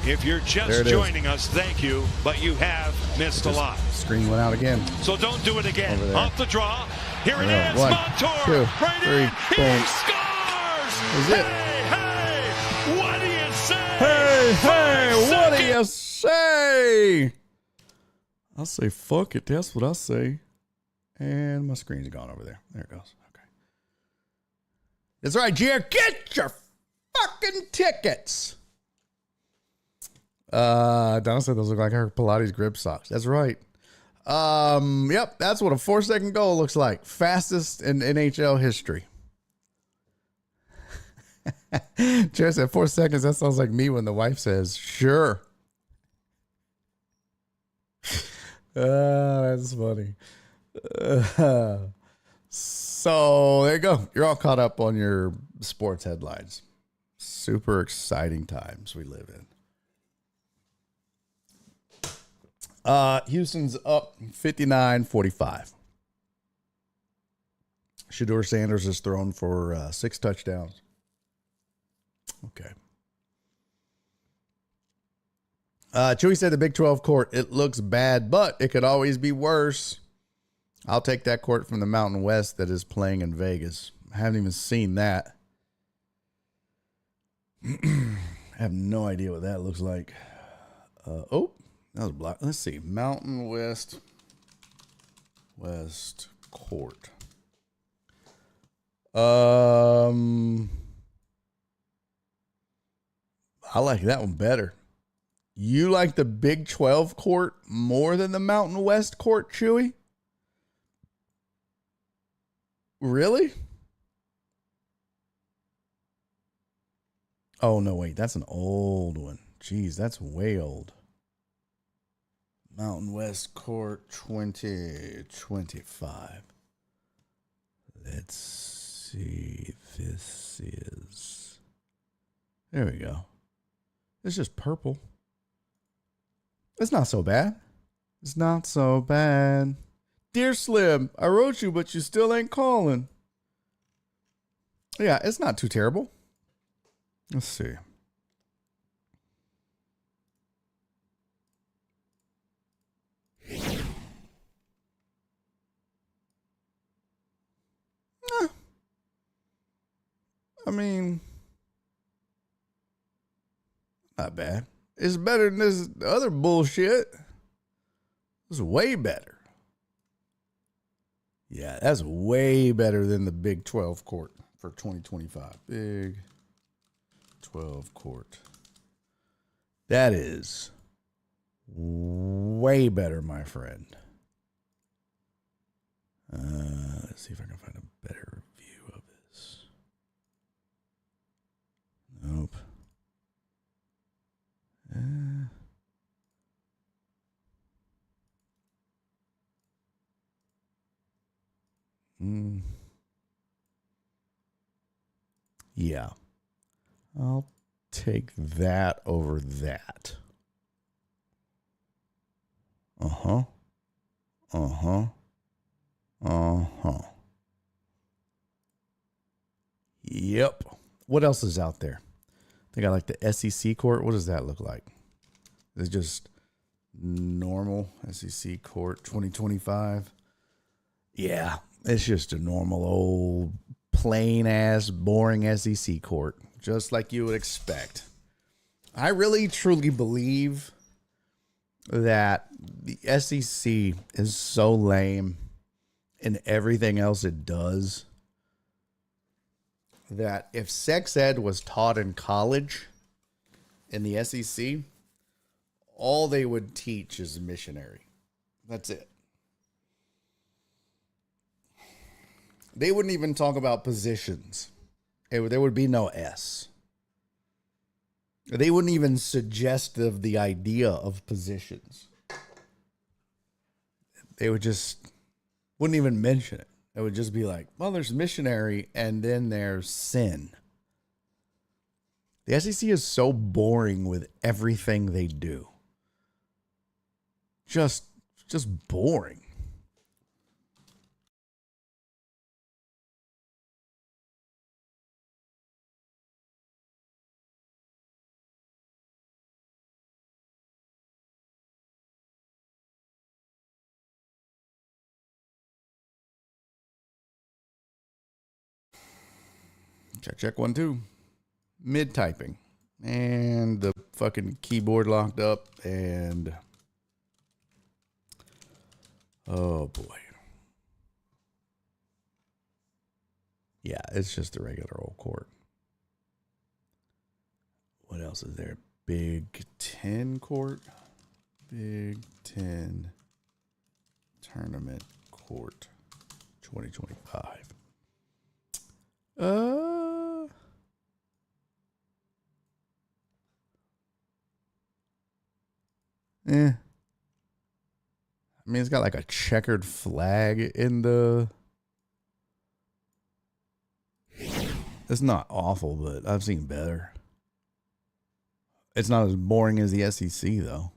If you're just joining us, thank you, but you have missed a lot. Screen went out again. So don't do it again. Off the draw. Here it There is. we go. 1, Montour. 2, Right 3, in. boom. He scores. Is it? Hey, what do you say? Hey, what do you say? I'll say fuck it. That's what I say. And my screen's gone over there. There it goes. Okay. That's right, Jer. Get your fucking tickets. Donna said those look like her Pilates grip socks. That's right. Yep, that's what a 4-second goal looks like. Fastest in NHL history. Jer said 4 seconds. That sounds like me when the wife says, sure. That's funny. So there you go. You're all caught up on your sports headlines. Super exciting times we live in. Houston's up 59-45. Shedeur Sanders is thrown for 6 touchdowns. Okay. Chewy said the Big 12 court, it looks bad, but it could always be worse. I'll take that court from the Mountain West that is playing in Vegas. I haven't even seen that. I have no idea what that looks like. Oh, that was blocked. Let's see. Mountain West court. I like that one better. You like the Big 12 court more than the Mountain West court, Chewy? Really? Oh, no, wait. That's an old one. Jeez, that's way old. Mountain West Court 2025. Let's see. This is... There we go. It's just purple. It's not so bad. It's not so bad. Dear Slim, I wrote you, but you still ain't calling. Yeah, it's not too terrible. Let's see. I mean, not bad. It's better than this other bullshit. It's way better. Yeah, that's way better than the Big 12 court for 2025. Big 12 court. That is way better, my friend. Let's see if I can find a better view of this. Nope. Yeah. I'll take that over that. Uh-huh. Yep. What else is out there? I think I like the SEC court. What does that look like? It's just normal SEC court 2025. Yeah, it's just a normal old plain ass boring SEC court, just like you would expect. I really truly believe that the SEC is so lame in everything else it does that if sex ed was taught in college in the SEC, all they would teach is missionary. That's it. They wouldn't even talk about positions. There would be no S. They wouldn't even suggest the idea of positions. They wouldn't even mention it. It would just be like, well, there's missionary and then there's sin. The SEC is so boring with everything they do. Just boring. Check 1, 2. Mid typing. And the fucking keyboard locked up. And oh boy. Yeah, it's just a regular old court. What else is there? Big Ten court. Big Ten tournament court 2025. I mean, it's got like a checkered flag in the... It's not awful, but I've seen better. It's not as boring as the SEC, though.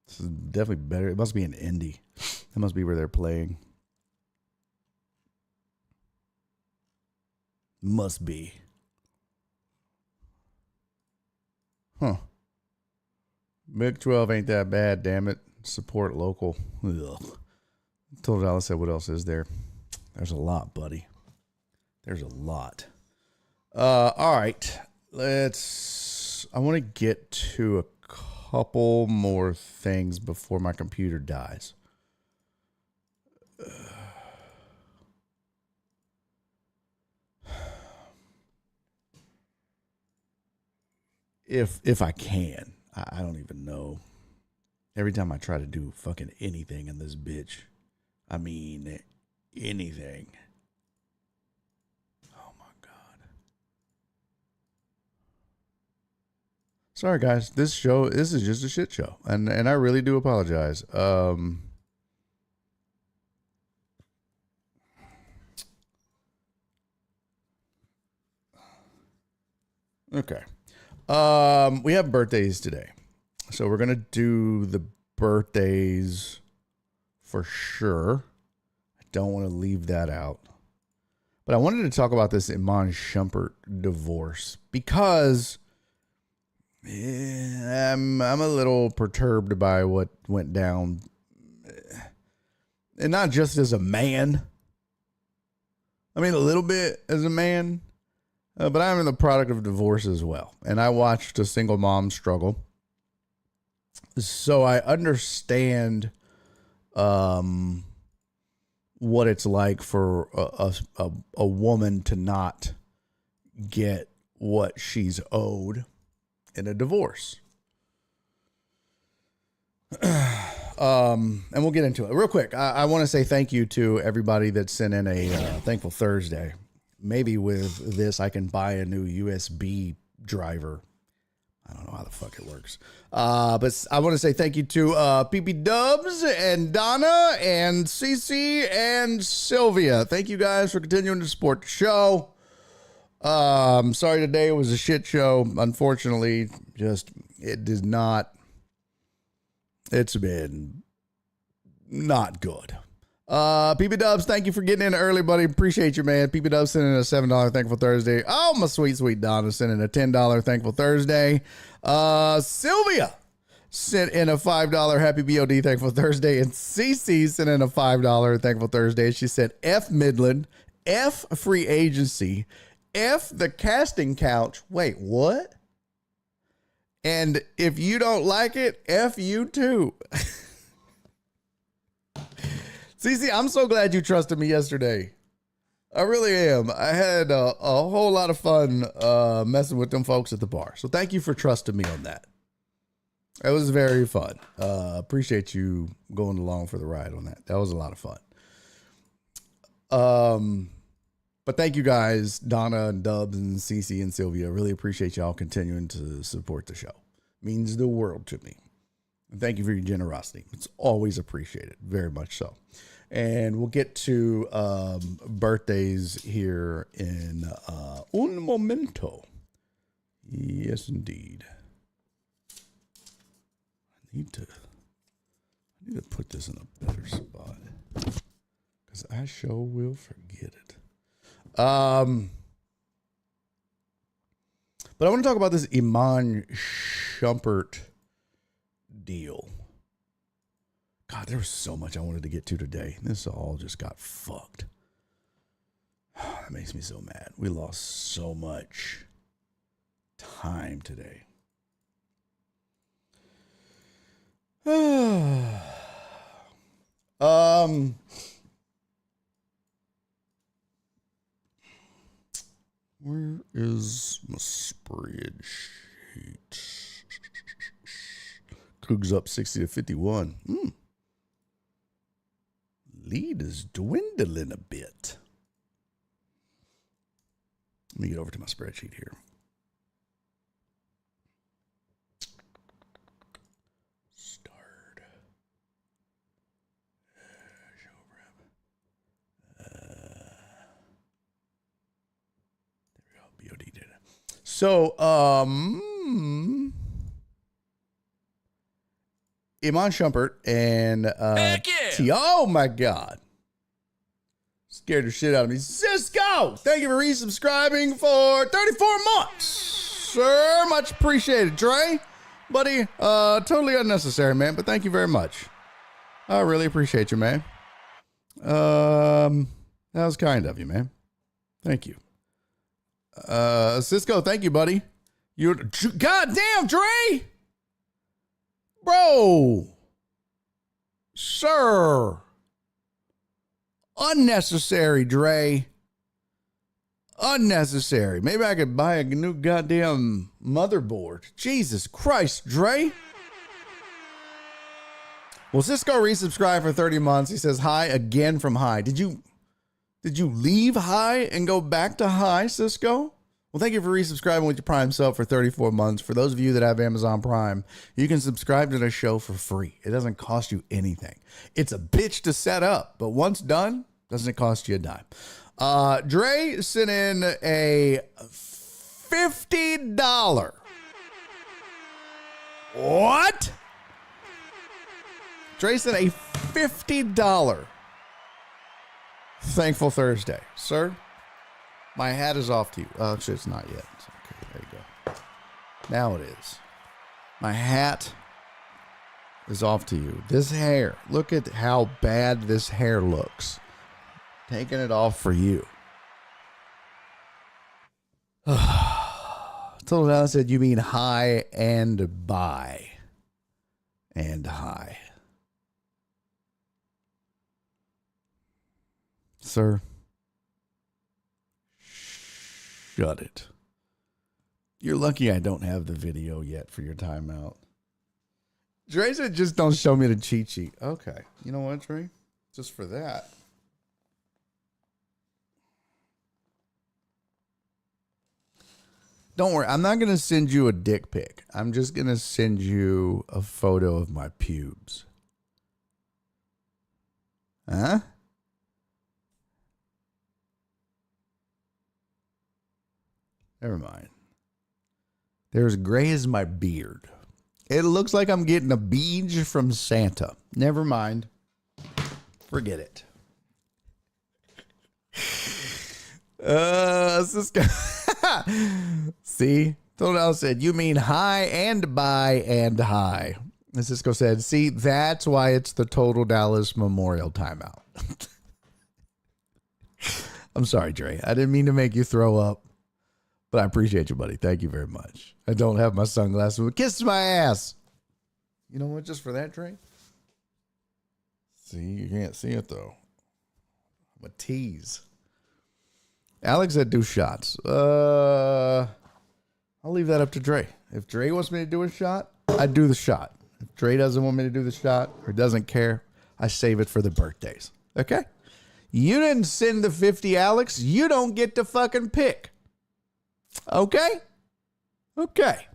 This is definitely better. It must be an Indy. That must be where they're playing. Must be. Huh. Big 12 ain't that bad, damn it. Support local. Ugh. Told you, I said, what else is there? There's a lot, buddy. There's a lot. All right. I want to get to a couple more things before my computer dies. If I can. I don't even know. Every time I try to do fucking anything in this bitch, I mean anything. Oh my God. Sorry guys, this is just a shit show. And I really do apologize. Okay. We have birthdays today. So we're going to do the birthdays for sure. I don't want to leave that out. But I wanted to talk about this Iman Shumpert divorce because I'm a little perturbed by what went down. And not just as a man. I mean, a little bit as a man. But I'm the product of divorce as well. And I watched a single mom struggle. So I understand what it's like for a woman to not get what she's owed in a divorce. And we'll get into it real quick. I want to say thank you to everybody that sent in a Thankful Thursday. Maybe with this, I can buy a new USB driver. I don't know how the fuck it works. But I want to say thank you to PP Dubs and Donna and Cece and Sylvia. Thank you guys for continuing to support the show. Sorry today was a shit show. Unfortunately, it's been not good. PP Dubs, thank you for getting in early, buddy. Appreciate you, man. PP Dubs sending in a $7 Thankful Thursday. Oh, my sweet, sweet Donna sending a $10 Thankful Thursday. Sylvia sent in a $5 Happy BOD Thankful Thursday. And CC sent in a $5 Thankful Thursday. She said, F Midland, F free agency, F the casting couch. Wait, what? And if you don't like it, F you too. Cece, I'm so glad you trusted me yesterday. I really am. I had a whole lot of fun messing with them folks at the bar. So thank you for trusting me on that. It was very fun. Appreciate you going along for the ride on that. That was a lot of fun. But thank you guys, Donna and Dubs and Cece and Sylvia. Really appreciate y'all continuing to support the show. Means the world to me. And thank you for your generosity. It's always appreciated. Very much so. And we'll get to birthdays here in un momento. Yes, indeed. I need to put this in a better spot because I sure will forget it. But I want to talk about this Iman Shumpert deal. God, there was so much I wanted to get to today. This all just got fucked. That makes me so mad. We lost so much time today. Where is my spreadsheet? Cougs up 60-51. Lead is dwindling a bit. Let me get over to my spreadsheet here. Start. There we go. BOD data. So, Iman Shumpert and oh my God. Scared the shit out of me. Cisco, thank you for resubscribing for 34 months. Sir, much appreciated. Dre, buddy, totally unnecessary, man, but thank you very much. I really appreciate you, man. That was kind of you, man. Thank you. Cisco, thank you, buddy. You're goddamn, Dre. Bro. Sir. Unnecessary, Dre. Unnecessary. Maybe I could buy a new goddamn motherboard. Jesus Christ, Dre. Well, Cisco resubscribed for 30 months. He says hi again from high. Did you leave high and go back to high, Cisco? Well, thank you for resubscribing with your Prime sub for 34 months. For those of you that have Amazon Prime, you can subscribe to the show for free. It doesn't cost you anything. It's a bitch to set up, but once done, doesn't cost you a dime. Dre sent in a $50. What? Dre sent a $50 Thankful Thursday. Sir, my hat is off to you. Oh, actually, it's not yet. Okay, there you go. Now it is. My hat is off to you. This hair, look at how bad this hair looks. Taking it off for you. Total Down said, you mean high and buy. And high. Sir, shut it. You're lucky I don't have the video yet for your timeout. Dre said, just don't show me the cheat sheet. Okay. You know what, Dre? Just for that. Don't worry. I'm not going to send you a dick pic. I'm just going to send you a photo of my pubes. Huh? Never mind. They're as gray as my beard. It looks like I'm getting a beach from Santa. Never mind. Forget it. Cisco. See? Total said, you mean high and buy and high. And Cisco said, see, that's why it's the Total Dallas Memorial timeout. I'm sorry, Dre. I didn't mean to make you throw up. But I appreciate you, buddy. Thank you very much. I don't have my sunglasses, but kiss my ass. You know what? Just for that, Dre. See, you can't see it, though. I'm a tease. Alex said do shots. I'll leave that up to Dre. If Dre wants me to do a shot, I do the shot. If Dre doesn't want me to do the shot or doesn't care, I save it for the birthdays. Okay? You didn't send the 50, Alex. You don't get to fucking pick. Okay? Okay.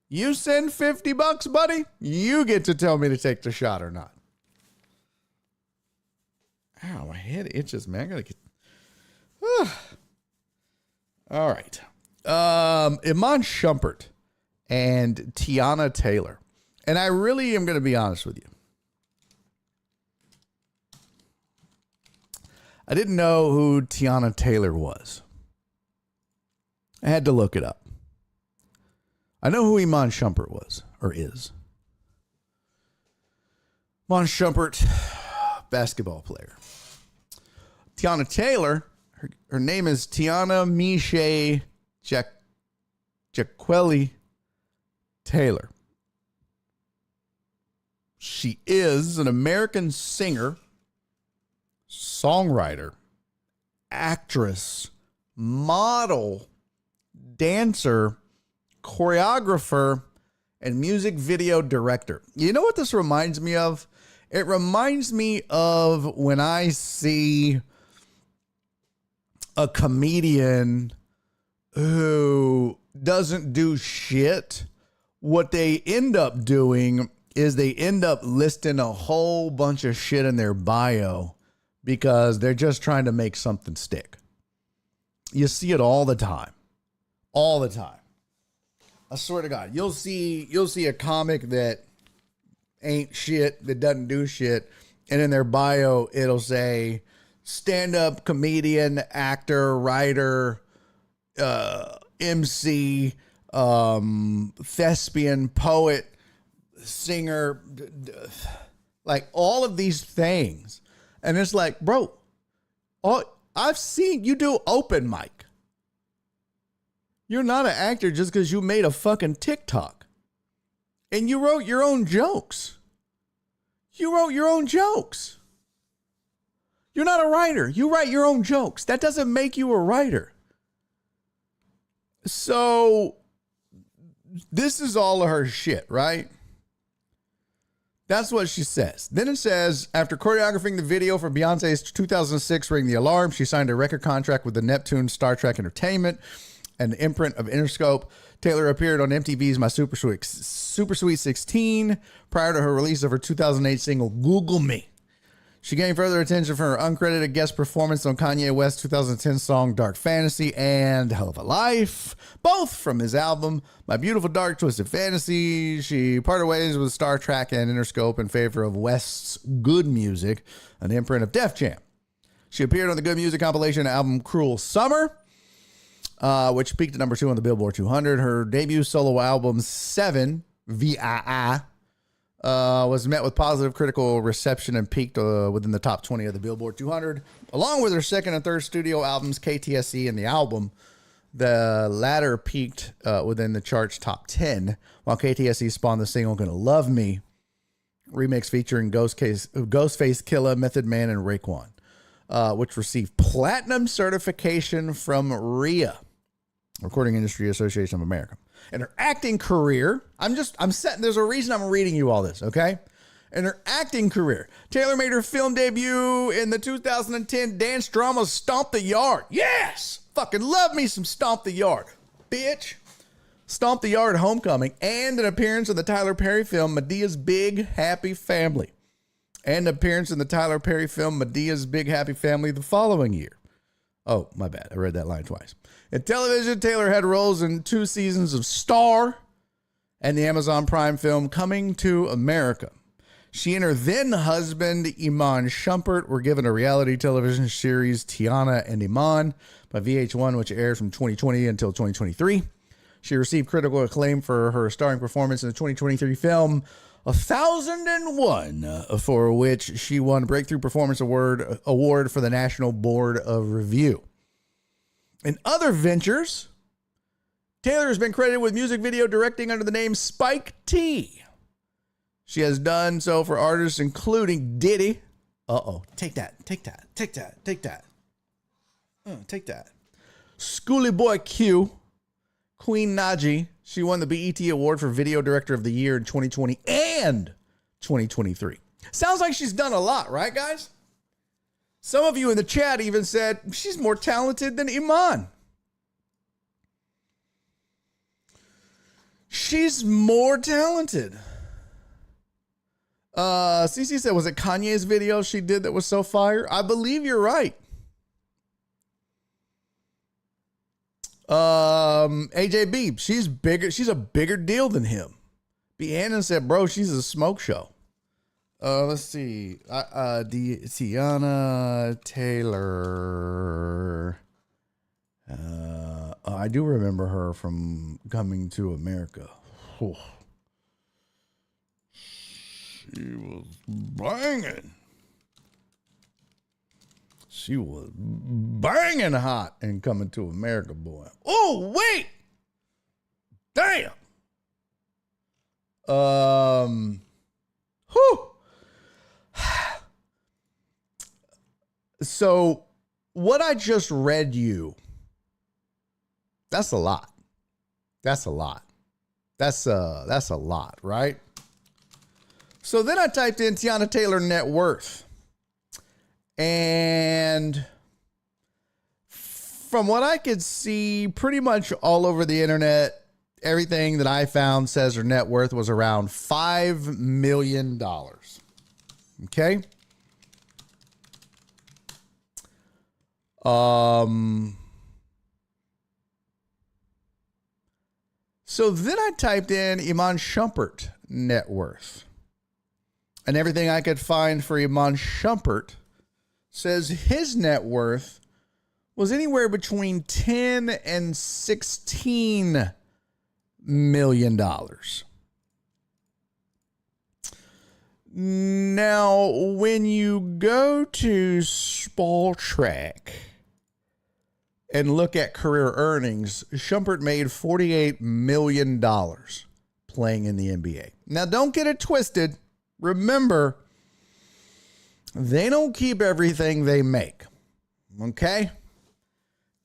You send $50, buddy. You get to tell me to take the shot or not. Ow, my head itches, man. I gotta get. All right. Iman Shumpert and Tiana Taylor. And I really am going to be honest with you. I didn't know who Tiana Taylor was. I had to look it up. I know who Iman Shumpert was, or is. Iman Shumpert, basketball player. Tiana Taylor, Her name is Tiana Miche Jaqueli Taylor. She is an American singer, songwriter, actress, model, dancer, choreographer, and music video director. You know what this reminds me of? It reminds me of when I see a comedian who doesn't do shit. What they end up doing is they end up listing a whole bunch of shit in their bio because they're just trying to make something stick. You see it all the time. All the time. I swear to God, you'll see a comic that ain't shit, that doesn't do shit, and in their bio it'll say stand-up comedian, actor, writer, MC, thespian, poet, singer, like all of these things. And it's like, bro, I've seen you do open mic. You're not an actor just because you made a fucking TikTok. And you wrote your own jokes. You wrote your own jokes. You're not a writer. You write your own jokes. That doesn't make you a writer. So this is all of her shit, right? That's what she says. Then it says, after choreographing the video for Beyonce's 2006 Ring the Alarm, she signed a record contract with the Neptune Star Trek Entertainment and the imprint of Interscope. Taylor appeared on MTV's My Super Sweet 16 prior to her release of her 2008 single, Google Me. She gained further attention for her uncredited guest performance on Kanye West's 2010 song Dark Fantasy and Hell of a Life, both from his album My Beautiful Dark Twisted Fantasy. She parted ways with Star Trek and Interscope in favor of West's Good Music, an imprint of Def Jam. She appeared on the Good Music compilation album Cruel Summer, which peaked at number 2 on the Billboard 200. Her debut solo album, 7, VII, was met with positive critical reception and peaked within the top 20 of the Billboard 200, along with her second and third studio albums, KTSE and The Album. The latter peaked within the chart's top 10, while KTSE spawned the single Gonna Love Me, remix featuring Ghostface Killah, Method Man, and Raekwon, which received platinum certification from RIA, Recording Industry Association of America. In her acting career, there's a reason I'm reading you all this, okay? In her acting career, Taylor made her film debut in the 2010 dance drama Stomp the Yard. Yes! Fucking love me some Stomp the Yard, bitch. Stomp the Yard Homecoming, and an appearance in the Tyler Perry film Medea's Big Happy Family, and an appearance in the Tyler Perry film Medea's Big Happy Family the following year. Oh, my bad. I read that line twice. In television, Taylor had roles in 2 seasons of Star and the Amazon Prime film Coming to America. She and her then husband, Iman Shumpert, were given a reality television series, Tiana and Iman, by VH1, which aired from 2020 until 2023. She received critical acclaim for her starring performance in the 2023 film 1001, for which she won Breakthrough Performance Award for the National Board of Review. In other ventures, Taylor has been credited with music video directing under the name Spike T. She has done so for artists including Diddy. Take that. Schoolie Boy Q, Queen Naji. She won the BET Award for Video Director of the Year in 2020 and 2023. Sounds like she's done a lot, right, guys? Some of you in the chat even said she's more talented than Iman. She's more talented. CC said, was it Kanye's video she did that was so fire? I believe you're right. AJB, she's bigger. She's a bigger deal than him. B. Hannon said, bro, she's a smoke show. Let's see. Tiana Taylor. I do remember her from Coming to America. Oh. She was banging. She was banging hot in Coming to America, boy. Oh, wait. Damn. Whew. So what I just read you, that's a lot. That's a lot. That's a lot, right? So then I typed in Tiana Taylor net worth. And from what I could see, pretty much all over the internet, everything that I found says her net worth was around $5 million. Okay. So then I typed in Iman Shumpert net worth. And everything I could find for Iman Shumpert says his net worth was anywhere between $10 and $16 million. Now, when you go to Spotrac and look at career earnings, Shumpert made $48 million playing in the NBA. Now, don't get it twisted. Remember, they don't keep everything they make. Okay?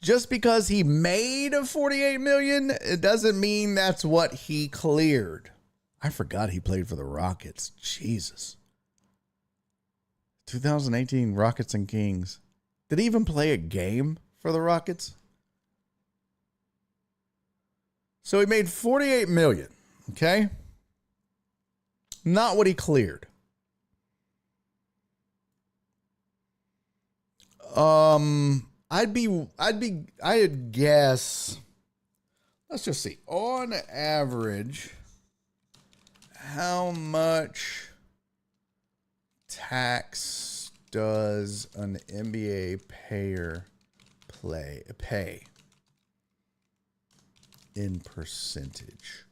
Just because he made $48 million, it doesn't mean that's what he cleared. I forgot he played for the Rockets. Jesus. 2018 Rockets and Kings. Did he even play a game for the Rockets? So he made $48 million. Okay? Not what he cleared. I'd guess, let's just see, on average, how much tax does an NBA payer pay in percentage?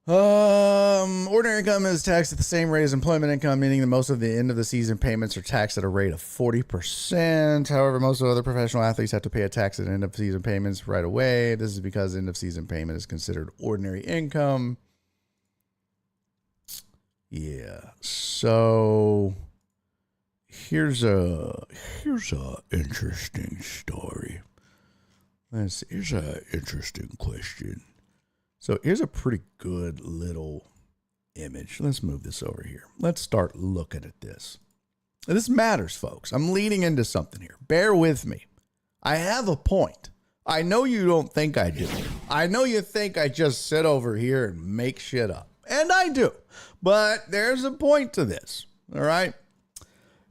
Ordinary income is taxed at the same rate as employment income, meaning that most of the end of the season payments are taxed at a rate of 40%. However, most of other professional athletes have to pay a tax at end of season payments right away. This is because end of season payment is considered ordinary income. Yeah. So here's a interesting story. Here's an interesting question. So here's a pretty good little image. Let's move this over here. Let's start looking at this. Now, this matters, folks. I'm leading into something here. Bear with me. I have a point. I know you don't think I do. I know you think I just sit over here and make shit up. And I do. But there's a point to this. All right?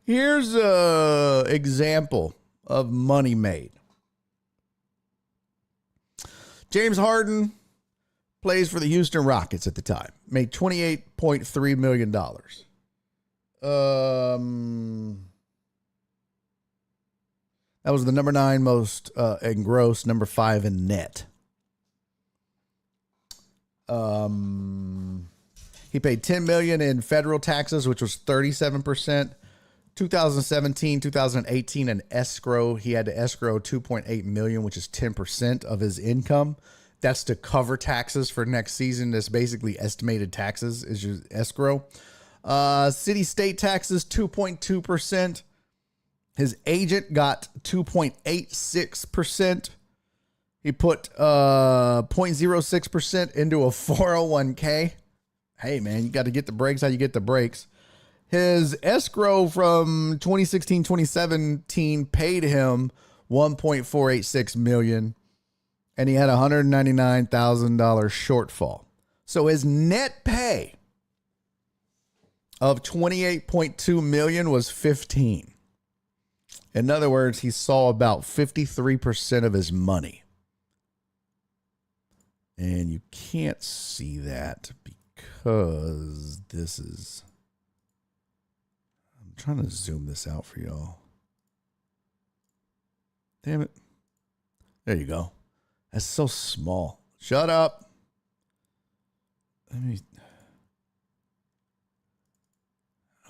Here's an example of money made. James Harden plays for the Houston Rockets at the time. Made $28.3 million. That was the number 9 most in gross, number 5 in net. He paid $10 million in federal taxes, which was 37%. 2017, 2018, in escrow, he had to escrow $2.8 million, which is 10% of his income. That's to cover taxes for next season. That's basically estimated taxes is your escrow. City state taxes, 2.2%. His agent got 2.86%. He put 0.06% into a 401k. Hey, man, you got to get the breaks how you get the breaks. His escrow from 2016, 2017 paid him $1.486 million. And he had a $199,000 shortfall. So his net pay of $28.2 million was 15. In other words, he saw about 53% of his money. And you can't see that because this is... I'm trying to zoom this out for y'all. Damn it. There you go. That's so small. Shut up. Let me...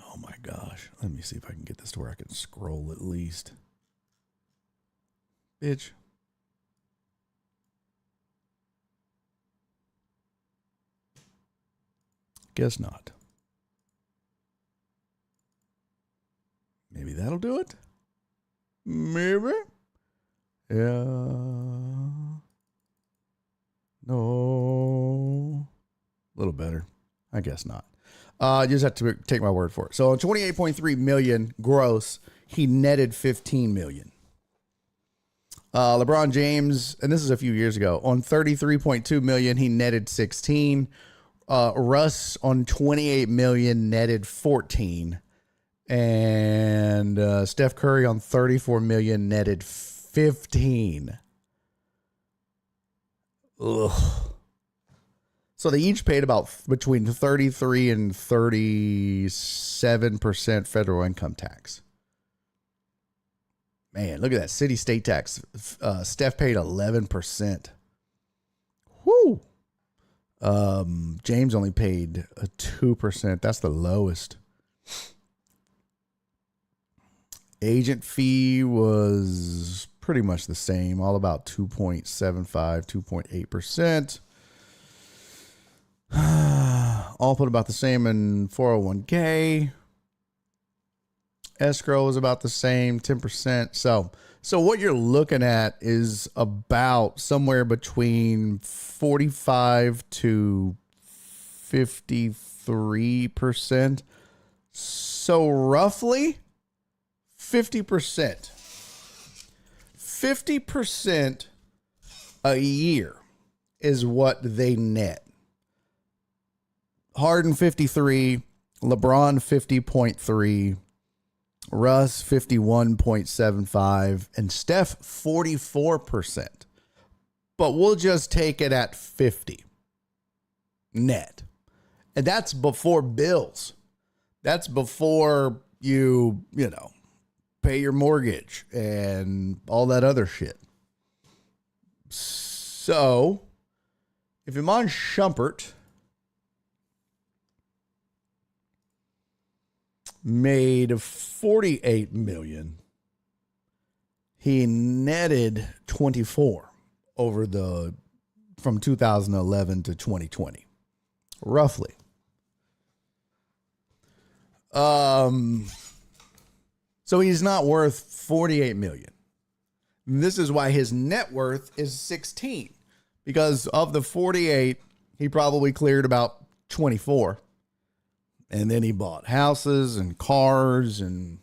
Oh my gosh. Let me see if I can get this to where I can scroll at least. Bitch. Guess not. Maybe that'll do it. Maybe. Yeah. No. A little better. I guess not. You just have to take my word for it. So 28.3 million gross, he netted 15 million. LeBron James, and this is a few years ago, on 33.2 million, he netted 16. Russ on 28 million netted 14. And Steph Curry on 34 million netted 15. Ugh. So they each paid about between 33 and 37% federal income tax. Man, look at that city state tax. Steph paid 11%. Whoo. James only paid 2%. That's the lowest. Agent fee was pretty much the same, all about 2.75, 2.8%. All put about the same in 401k. Escrow is about the same, 10%. So what you're looking at is about somewhere between 45 to 53%. So roughly 50%. 50% a year is what they net. Harden 53, LeBron 50.3, Russ 51.75, and Steph 44%. But we'll just take it at 50 net. And that's before bills. That's before you pay your mortgage and all that other shit. So, if Iman Shumpert made 48 million, he netted 24 from 2011 to 2020, roughly. So he's not worth 48 million. This is why his net worth is 16, because of the 48, he probably cleared about 24. And then he bought houses and cars and,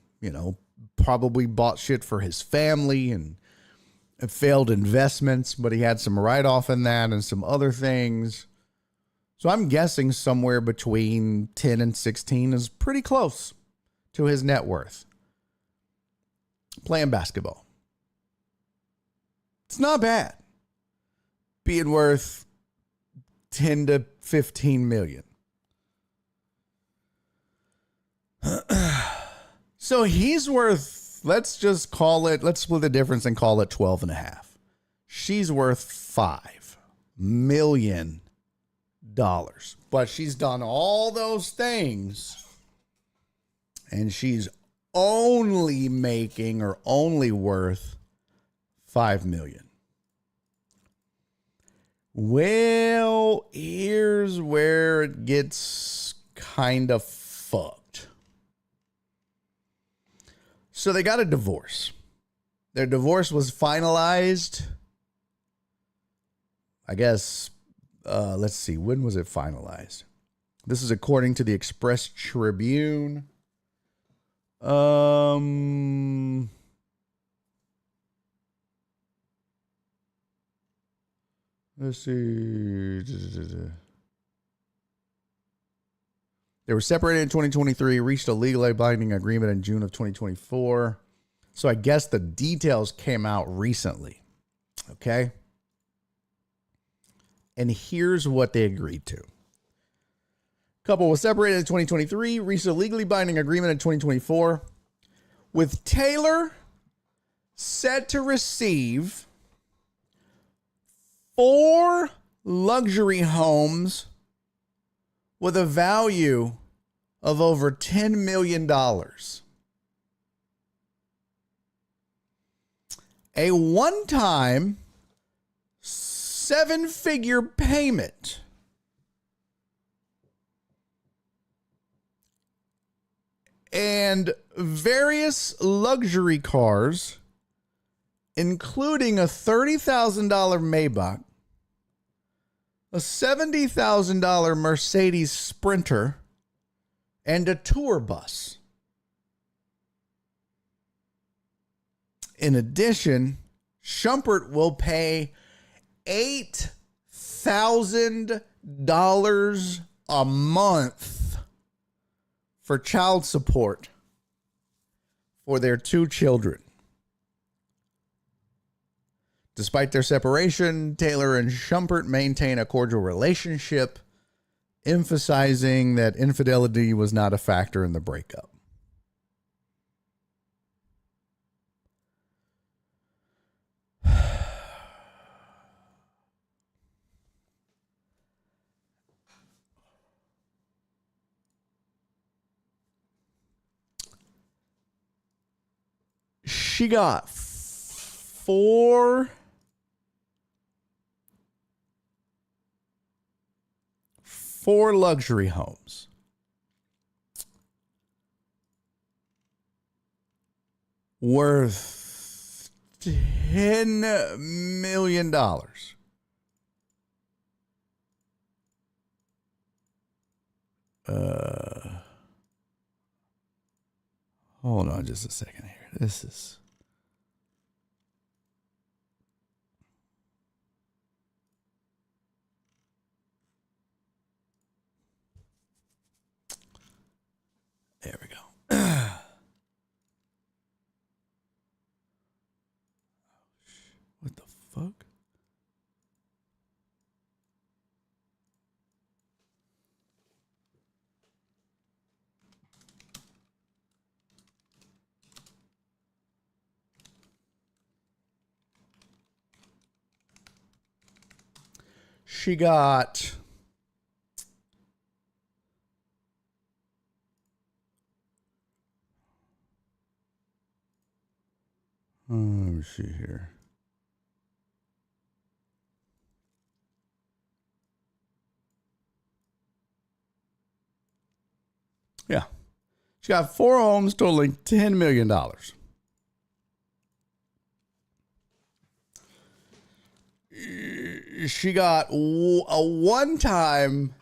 probably bought shit for his family and failed investments, but he had some write-off in that and some other things. So I'm guessing somewhere between 10 and 16 is pretty close to his net worth. Playing basketball. It's not bad. Being worth 10 to 15 million. So he's worth, let's split the difference and call it 12 and a half. She's worth $5 million. But she's done all those things and she's only making or only worth $5 million. Well, here's where it gets kind of fucked. So they got a divorce. Their divorce was finalized. I guess, let's see, when was it finalized? This is according to the Express Tribune. Let's see. They were separated in 2023, reached a legally binding agreement in June of 2024. So I guess the details came out recently. Okay. And here's what they agreed to. Couple was separated in 2023, reached a legally binding agreement in 2024, with Taylor set to receive 4 luxury homes with a value of over $10 million. A one-time 7-figure payment and various luxury cars, including a $30,000 Maybach, a $70,000 Mercedes Sprinter, and a tour bus. In addition, Shumpert will pay $8,000 a month for child support for their 2 children. Despite their separation, Taylor and Shumpert maintain a cordial relationship, emphasizing that infidelity was not a factor in the breakup. She got 4 luxury homes. Worth $10 million. Hold on just a second here. This is... There we go. What the fuck? She got... Let me see here. Yeah. She got 4 homes totaling $10 million. She got a one-time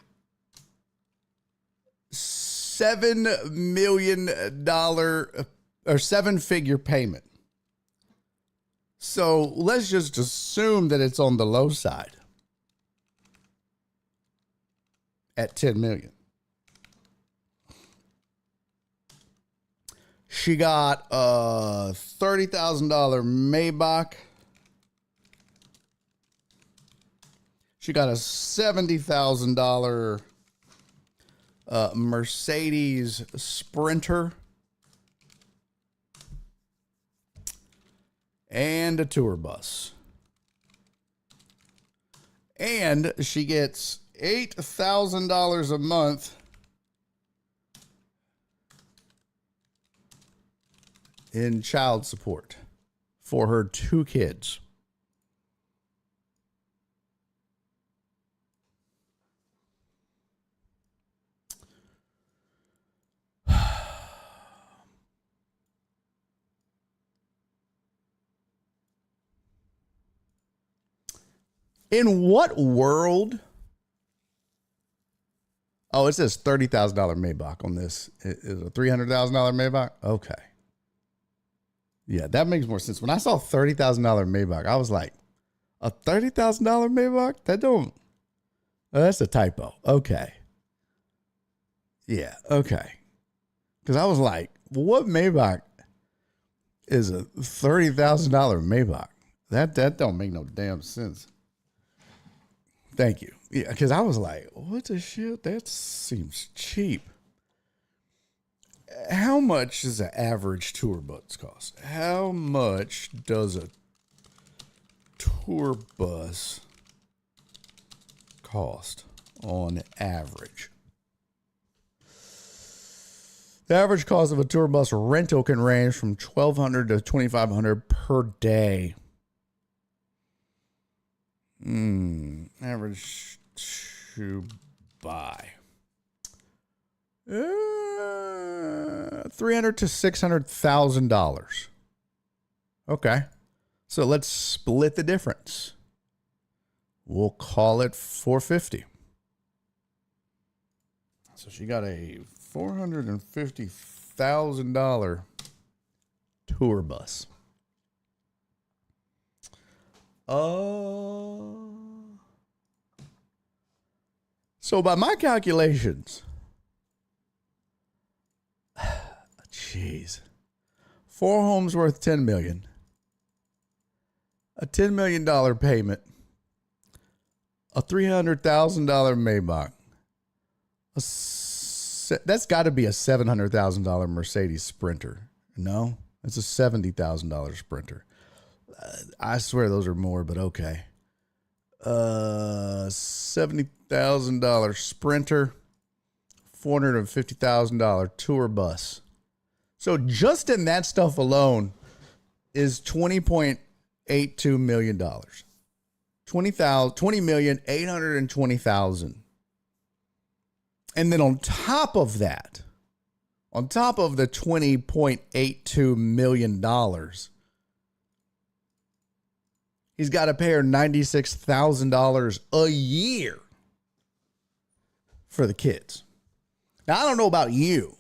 $7 million or 7-figure payment. So let's just assume that it's on the low side at $10 million. She got a $30,000 Maybach. She got a $70,000 Mercedes Sprinter. And a tour bus. And she gets $8,000 a month in child support for her 2 kids. In what world? Oh, it says $30,000 Maybach on this. Is a $300,000 Maybach? Okay. Yeah, that makes more sense. When I saw $30,000 Maybach, I was like, a $30,000 Maybach? That don't... Oh, that's a typo. Okay. Yeah, okay. Because I was like, what Maybach is a $30,000 Maybach? That don't make no damn sense. Thank you. Yeah, because I was like, what the shit? That seems cheap. How much does an average tour bus cost? How much does a tour bus cost on average? The average cost of a tour bus rental can range from $1,200 to $2,500 per day. Average to buy. $300,000 to $600,000. Okay. So let's split the difference. We'll call it $450,000. So she got a $450,000 tour bus. So by my calculations, jeez, 4 homes worth $10 million, a $10 million payment, a $300,000 Maybach. That's got to be a $700,000 Mercedes Sprinter. No, it's a $70,000 Sprinter. I swear those are more, but okay. $70,000 Sprinter, $450,000 tour bus. So just in that stuff alone is $20.82 million. $20,820,000. And then on top of that, on top of the $20.82 million, he's got to pay her $96,000 a year for the kids. Now, I don't know about you.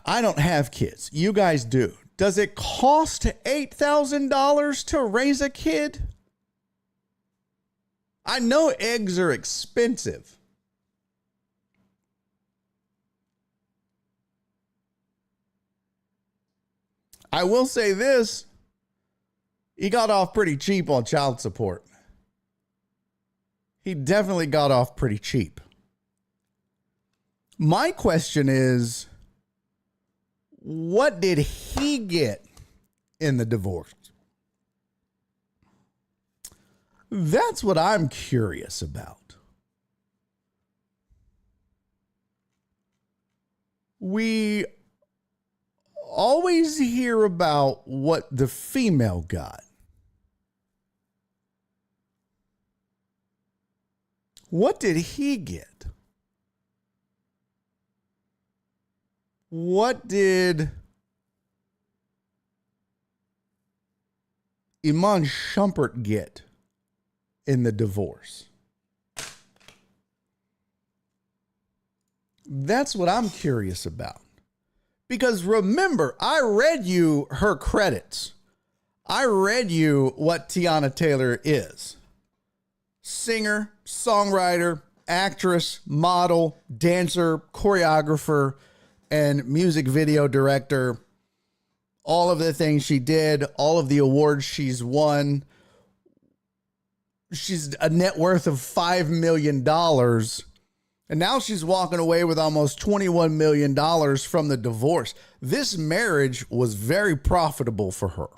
I don't have kids. You guys do. Does it cost $8,000 to raise a kid? I know eggs are expensive. I will say this. He got off pretty cheap on child support. He definitely got off pretty cheap. My question is, what did he get in the divorce? That's what I'm curious about. We always hear about what the female got. What did he get? What did Iman Shumpert get in the divorce? That's what I'm curious about. Because remember, I read you her credits. I read you what Tiana Taylor is. Singer, songwriter, actress, model, dancer, choreographer, and music video director. All of the things she did, all of the awards she's won. She's a net worth of $5 million. And now she's walking away with almost $21 million from the divorce. This marriage was very profitable for her.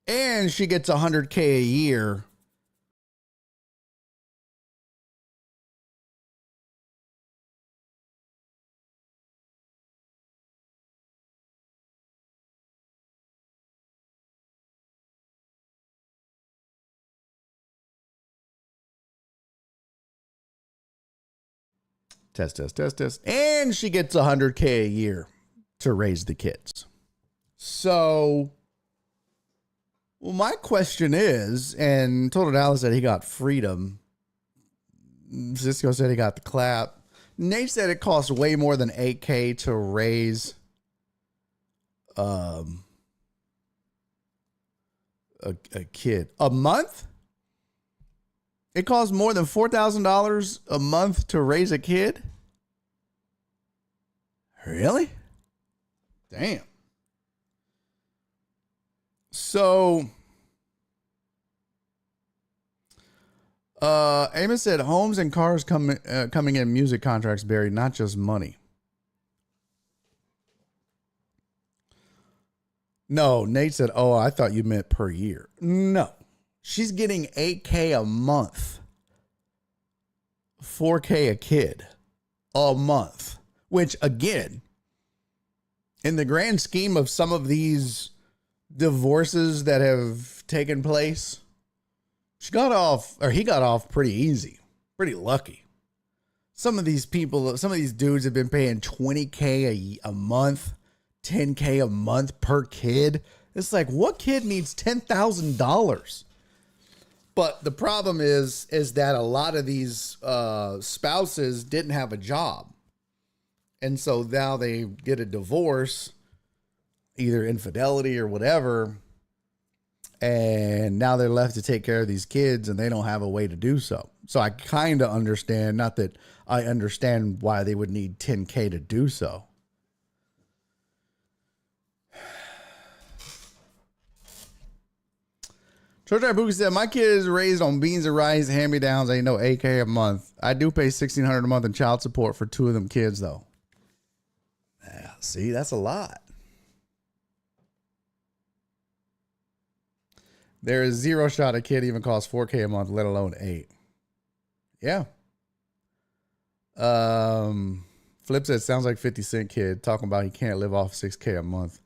And she gets $100K a year. Test. And she gets $100K a year to raise the kids. So, well, my question is, and Total Dallas said he got freedom. Cisco said he got the clap. Nate said it costs way more than $8K to raise a kid. A month? It costs more than $4,000 a month to raise a kid? Really? Damn. So, Amos said homes and cars coming in music contracts buried, not just money. No, Nate said, oh, I thought you meant per year. No. She's getting $8K a month, $4K a kid. a month, which again, in the grand scheme of some of these divorces that have taken place, he got off pretty easy, pretty lucky. Some of these people, some of these dudes have been paying $20K a month, $10K a month per kid. It's like, what kid needs $10,000? But the problem is that a lot of these spouses didn't have a job. And so now they get a divorce, either infidelity or whatever. And now they're left to take care of these kids and they don't have a way to do so. So I kind of understand, not that I understand why they would need $10K to do so. Church Boogie said, my kid is raised on beans and rice, hand-me-downs, ain't no AK a month. I do pay $1,600 a month in child support for 2 of them kids, though. Yeah, see, that's a lot. There is zero shot a kid even costs $4K a month, let alone 8. Yeah. Flip said, sounds like 50 Cent kid talking about he can't live off $6K a month.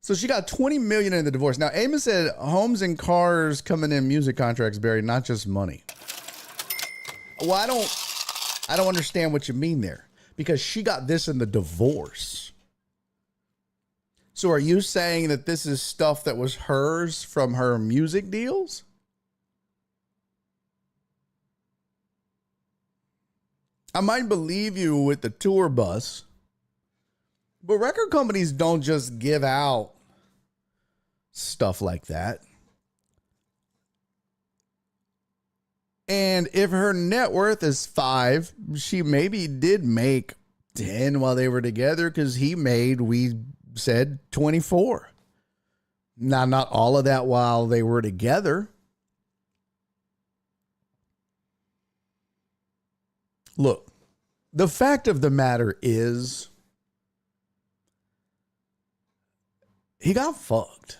So she got $20 million in the divorce. Now, Amos said homes and cars coming in music contracts, Barry, not just money. Well, I don't understand what you mean there, because she got this in the divorce. So are you saying that this is stuff that was hers from her music deals? I might believe you with the tour bus, but record companies don't just give out stuff like that. And if her net worth is 5, she maybe did make 10 while they were together, because he made, we said, 24. Now, not all of that while they were together. Look, the fact of the matter is, he got fucked.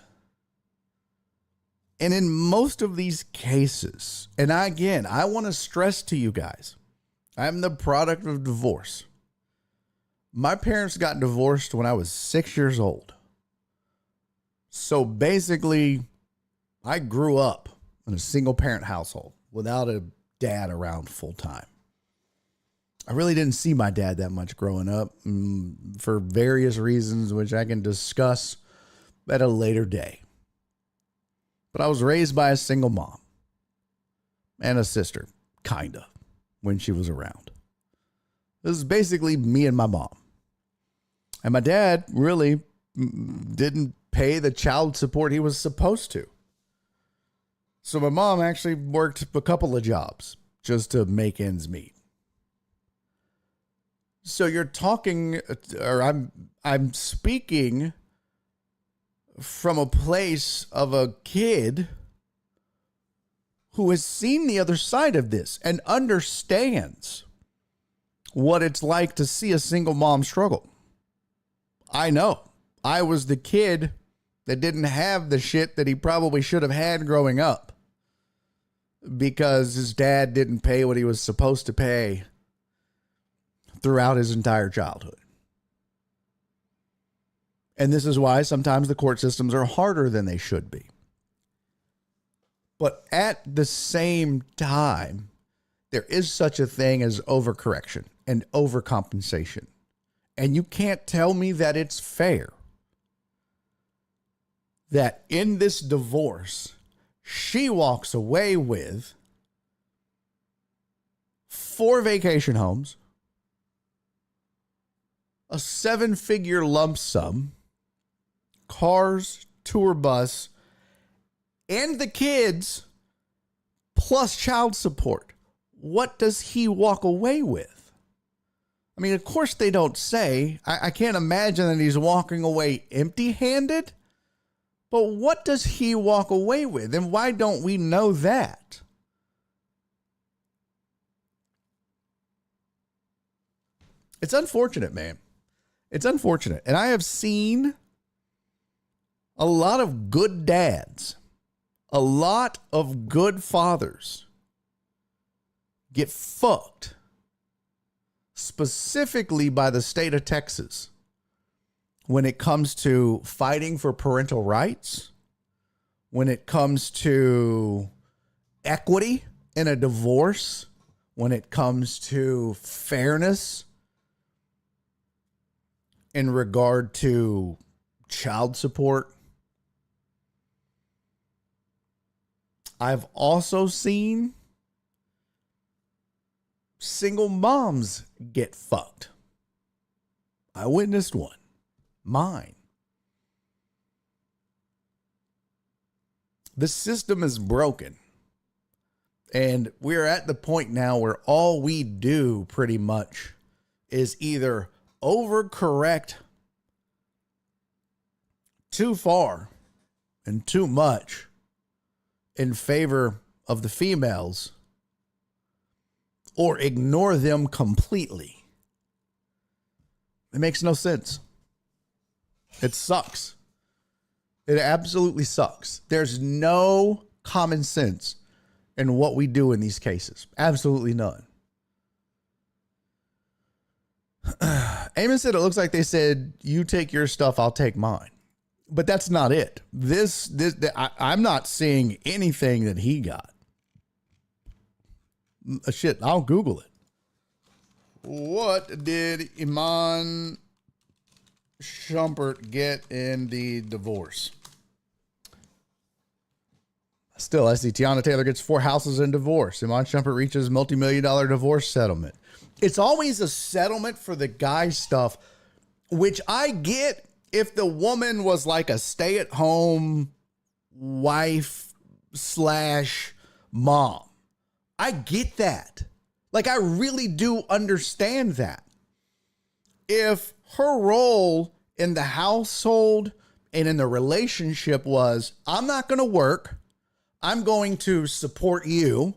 And in most of these cases, and I want to stress to you guys, I'm the product of divorce. My parents got divorced when I was 6 years old. So basically, I grew up in a single parent household without a dad around full time. I really didn't see my dad that much growing up for various reasons, which I can discuss at a later day. But I was raised by a single mom and a sister, kind of, when she was around. This is basically me and my mom. And my dad really didn't pay the child support he was supposed to. So my mom actually worked a couple of jobs just to make ends meet. So you're talking, or I'm speaking from a place of a kid who has seen the other side of this and understands what it's like to see a single mom struggle. I know. I was the kid that didn't have the shit that he probably should have had growing up because his dad didn't pay what he was supposed to pay throughout his entire childhood. And this is why sometimes the court systems are harder than they should be. But at the same time, there is such a thing as overcorrection and overcompensation. And you can't tell me that it's fair that in this divorce, she walks away with 4 vacation homes, a 7-figure lump sum, cars, tour bus, and the kids, plus child support. What does he walk away with? I mean, of course they don't say. I can't imagine that he's walking away empty-handed. But what does he walk away with? And why don't we know that? It's unfortunate, man. It's unfortunate. And I have seen a lot of good dads, a lot of good fathers get fucked, specifically by the state of Texas, when it comes to fighting for parental rights, when it comes to equity in a divorce, when it comes to fairness in regard to child support. I've also seen single moms get fucked. I witnessed one. Mine. The system is broken. And we're at the point now where all we do pretty much is either overcorrect too far and too much in favor of the females, or ignore them completely. It makes no sense. It sucks. It absolutely sucks. There's no common sense in what we do in these cases. Absolutely none. Eamon said, it looks like they said, you take your stuff, I'll take mine. But that's not it. I'm not seeing anything that he got. Shit, I'll Google it. What did Iman Shumpert get in the divorce? Still, I see Tiana Taylor gets 4 houses in divorce. Iman Shumpert reaches multi-million-dollar divorce settlement. It's always a settlement for the guy stuff, which I get if the woman was like a stay-at-home wife / mom. I get that. Like, I really do understand that. If her role in the household and in the relationship was, I'm not going to work, I'm going to support you,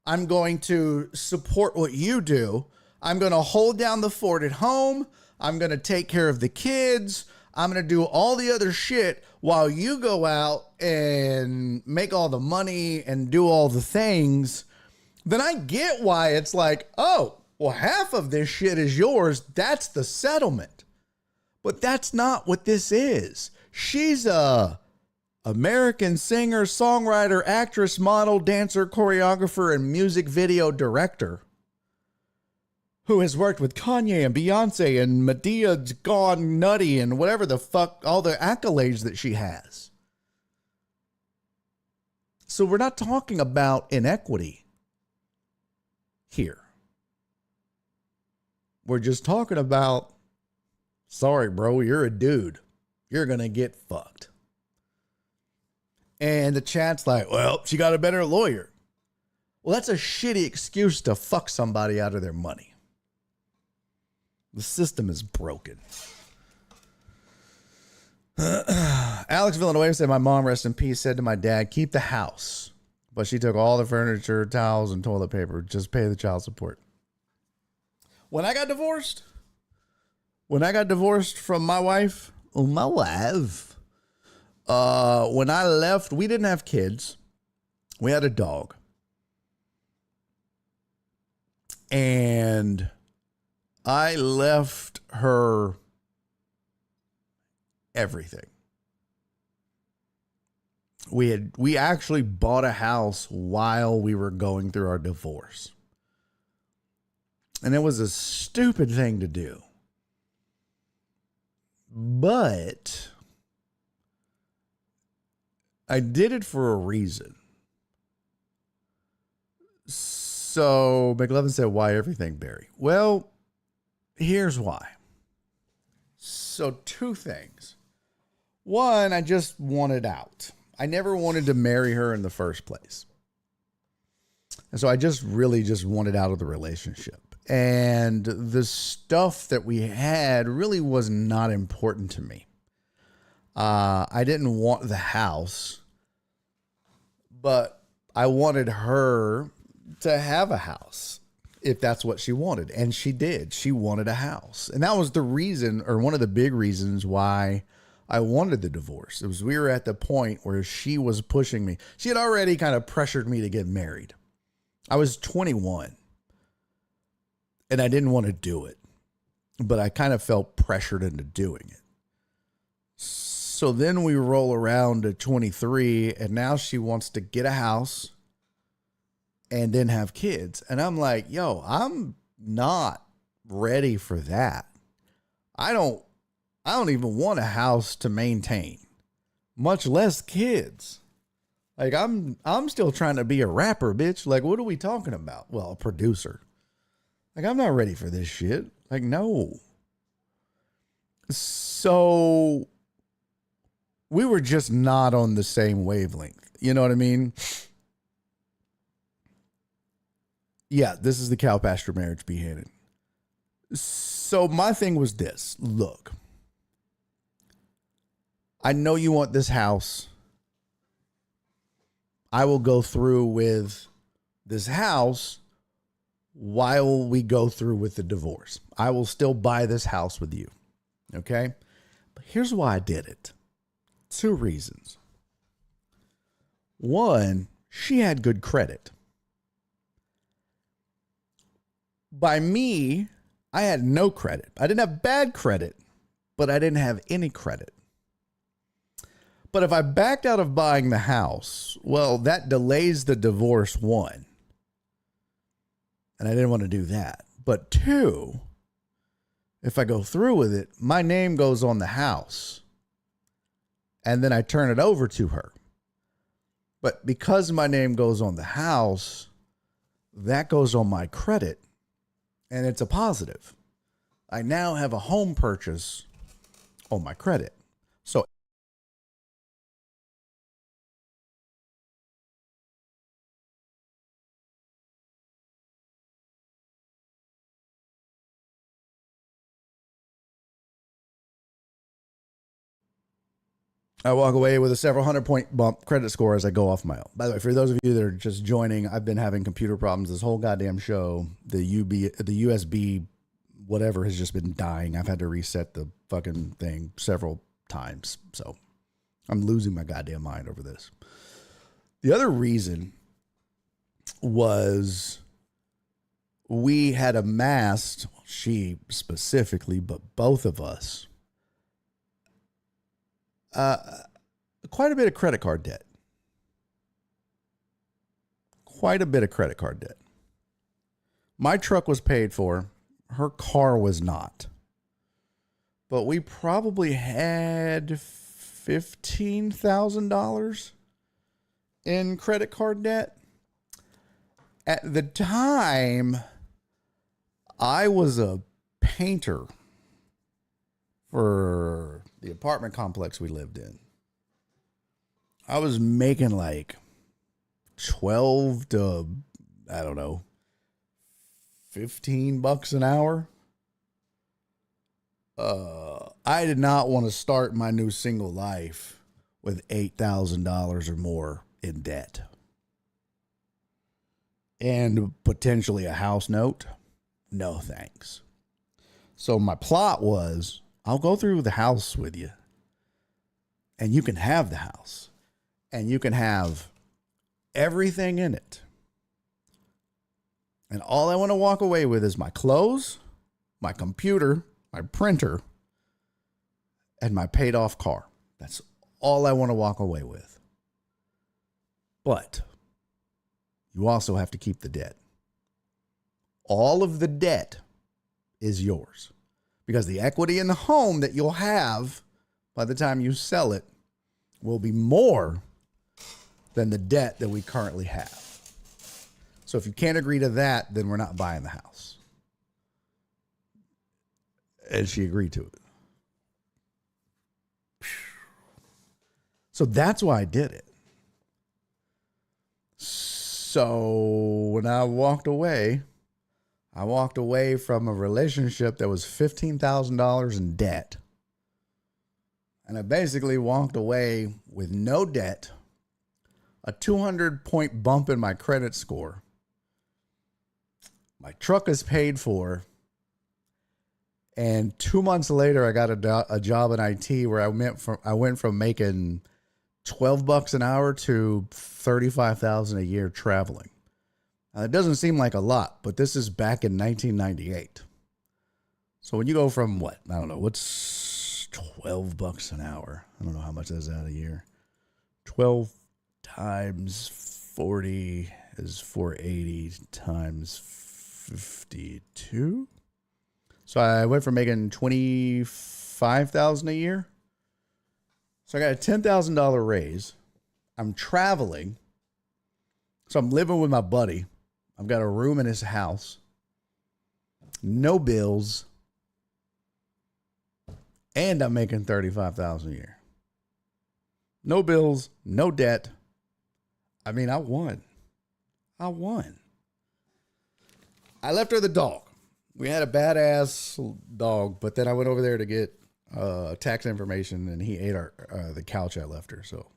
I'm going to support what you do, I'm going to hold down the fort at home, I'm going to take care of the kids, I'm going to do all the other shit while you go out and make all the money and do all the things, then I get why it's like, oh, well, half of this shit is yours. That's the settlement. But that's not what this is. She's a American singer, songwriter, actress, model, dancer, choreographer, and music video director who has worked with Kanye and Beyonce and Medea's Gone Nutty and whatever the fuck, all the accolades that she has. So we're not talking about inequity here. We're just talking about, sorry, bro, you're a dude. You're going to get fucked. And the chat's like, well, she got a better lawyer. Well, that's a shitty excuse to fuck somebody out of their money. The system is broken. Alex Villanueva said, my mom, rest in peace, said to my dad, keep the house. But she took all the furniture, towels, and toilet paper. Just pay the child support. When I got divorced from my wife, when I left, we didn't have kids. We had a dog. And I left her everything. We actually bought a house while we were going through our divorce. And it was a stupid thing to do. But I did it for a reason. So McLevin said, why everything, Barry? Well, here's why. So 2 things. One, I just wanted out. I never wanted to marry her in the first place. And so I just wanted out of the relationship. And the stuff that we had really was not important to me. I didn't want the house, but I wanted her to have a house if that's what she wanted. And she did. She wanted a house. And that was the reason, or one of the big reasons why I wanted the divorce. It was, we were at the point where she was pushing me. She had already kind of pressured me to get married. I was 21. And I didn't want to do it, but I kind of felt pressured into doing it. So then we roll around to 23, and now she wants to get a house and then have kids. And I'm like, yo, I'm not ready for that. I don't even want a house to maintain, much less kids. Like I'm still trying to be a rapper, bitch. Like, what are we talking about? Well, a producer. Like, I'm not ready for this shit. Like, no. So we were just not on the same wavelength. You know what I mean? Yeah, this is the cow pasture marriage beheaded. So my thing was this. Look, I know you want this house. I will go through with this house while we go through with the divorce. I will still buy this house with you. Okay? But here's why I did it. 2 reasons. One, she had good credit. By me, I had no credit. I didn't have bad credit, but I didn't have any credit. But if I backed out of buying the house, well, that delays the divorce, 1. And I didn't want to do that. But 2, if I go through with it, my name goes on the house. And then I turn it over to her. But because my name goes on the house, that goes on my credit. And it's a positive. I now have a home purchase on my credit. So I walk away with a several 100-point bump credit score as I go off my own. By the way, for those of you that are just joining, I've been having computer problems this whole goddamn show. The USB, whatever, has just been dying. I've had to reset the fucking thing several times. So I'm losing my goddamn mind over this. The other reason was we had amassed, she specifically, but both of us, quite a bit of credit card debt. Quite a bit of credit card debt. My truck was paid for. Her car was not. But we probably had $15,000 in credit card debt. At the time, I was a painter for the apartment complex we lived in. I was making like 12 to, I don't know, $15 an hour. I did not want to start my new single life with $8,000 or more in debt. And potentially a house note. No thanks. So my plot was, I'll go through the house with you. And you can have the house. And you can have everything in it. And all I want to walk away with is my clothes, my computer, my printer, and my paid off car. That's all I want to walk away with. But you also have to keep the debt. All of the debt is yours. Because the equity in the home that you'll have by the time you sell it will be more than the debt that we currently have. So if you can't agree to that, then we're not buying the house. And she agreed to it. So that's why I did it. So when I walked away from a relationship that was $15,000 in debt. And I basically walked away with no debt, a 200-point bump in my credit score. My truck is paid for. And 2 months later, I got a job in IT where I went from making $12 an hour to $35,000 a year traveling. It doesn't seem like a lot, but this is back in 1998. So when you go from what? I don't know. What's $12 an hour? I don't know how much that's out a year. 12 times 40 is 480 times 52. So I went from making $25,000 a year. So I got a $10,000 raise. I'm traveling. So I'm living with my buddy. I've got a room in his house. No bills. And I'm making $35,000 a year. No bills, no debt. I mean, I won. I left her the dog. We had a badass dog, but then I went over there to get tax information, and he ate the couch I left her. So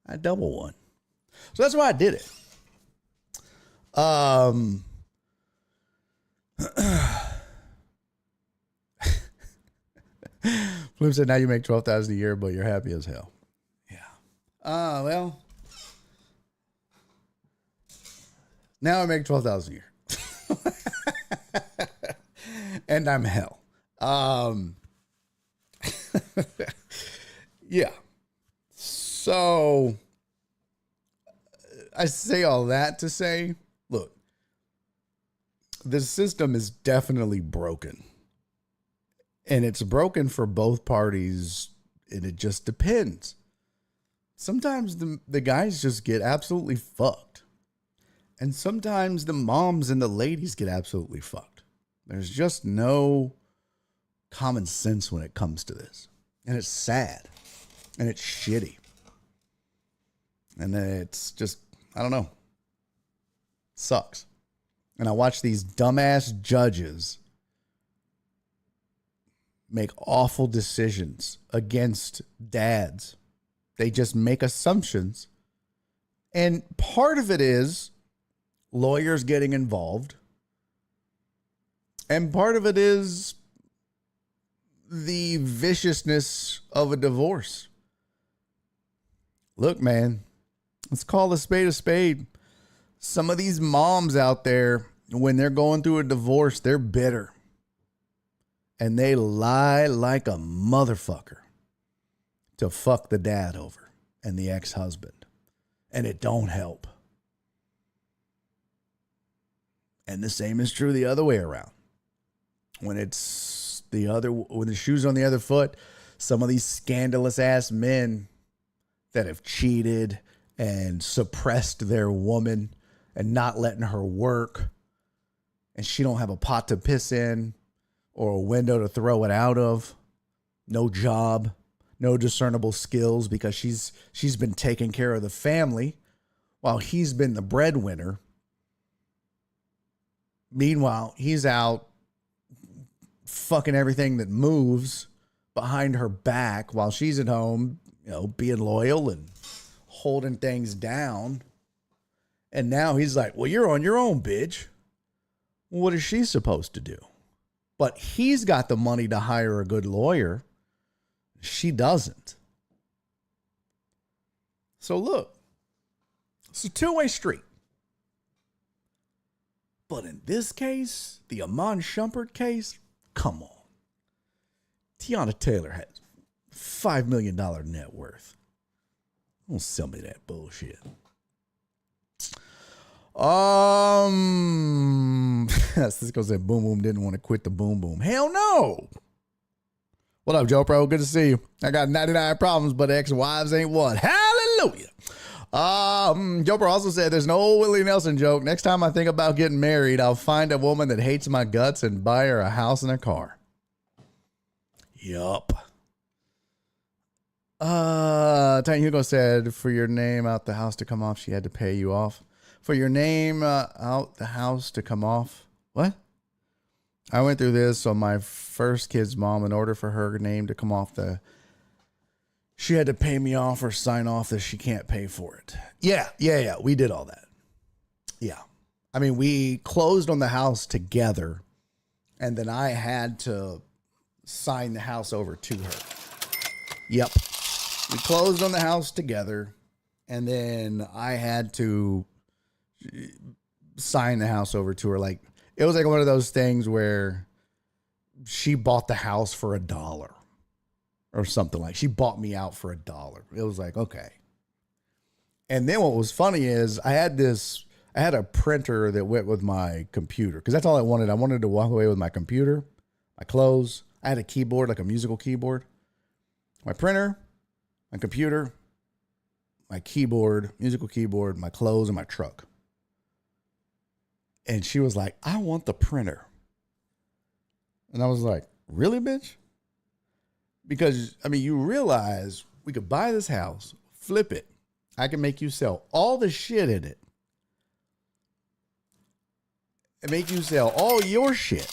I double won. So that's why I did it. Flip said, now you make $12,000 a year, but you're happy as hell. Yeah. Well, now I make $12,000 a year. And I'm hell. Yeah. So I say all that to say, look, the system is definitely broken. And it's broken for both parties, and it just depends. Sometimes the guys just get absolutely fucked. And sometimes the moms and the ladies get absolutely fucked. There's just no common sense when it comes to this. And it's sad. And it's shitty. And it's just, I don't know. Sucks. And I watch these dumbass judges make awful decisions against dads. They just make assumptions. And part of it is lawyers getting involved. And part of it is the viciousness of a divorce. Look, man, let's call a spade a spade. Some of these moms out there, when they're going through a divorce, they're bitter. And they lie like a motherfucker to fuck the dad over and the ex-husband. And it don't help. And the same is true the other way around. When the shoe's on the other foot, some of these scandalous ass men that have cheated and suppressed their woman and not letting her work, and she don't have a pot to piss in or a window to throw it out of, no job, no discernible skills because she's been taking care of the family while he's been the breadwinner. Meanwhile, he's out fucking everything that moves behind her back while she's at home, being loyal and holding things down. And now he's like, well, you're on your own, bitch. What is she supposed to do? But he's got the money to hire a good lawyer. She doesn't. So look, it's a two-way street. But in this case, the Amon Shumpert case, come on. Tiana Taylor has $5 million net worth. Don't sell me that bullshit. Cisco said Boom Boom didn't want to quit the Boom Boom. Hell no. What up, Joe Pro? Good to see you. I got 99 problems, but ex-wives ain't one. Hallelujah. Joe Pro also said there's no Willie Nelson joke. Next time I think about getting married, I'll find a woman that hates my guts and buy her a house and a car. Yup. Tiny Hugo said, for your name out the house to come off, she had to pay you off. For your name out the house to come off. What? I went through this on my first kid's mom. In order for her name to come off she had to pay me off or sign off that she can't pay for it. Yeah. We did all that. Yeah. I mean, we closed on the house together, and then I had to sign the house over to her. Yep. We closed on the house together, and then I had to sign the house over to her. Like, it was like one of those things where she bought the house for $1 or something. Like, she bought me out for $1. It was like, okay. And then what was funny is I had a printer that went with my computer because that's all I wanted. I wanted to walk away with my computer, my clothes. I had a keyboard, like a musical keyboard, my printer, my computer, my keyboard, musical keyboard, my clothes, and my truck. And she was like, I want the printer. And I was like, really, bitch? Because, I mean, you realize we could buy this house, flip it. I can make you sell all the shit in it. And make you sell all your shit.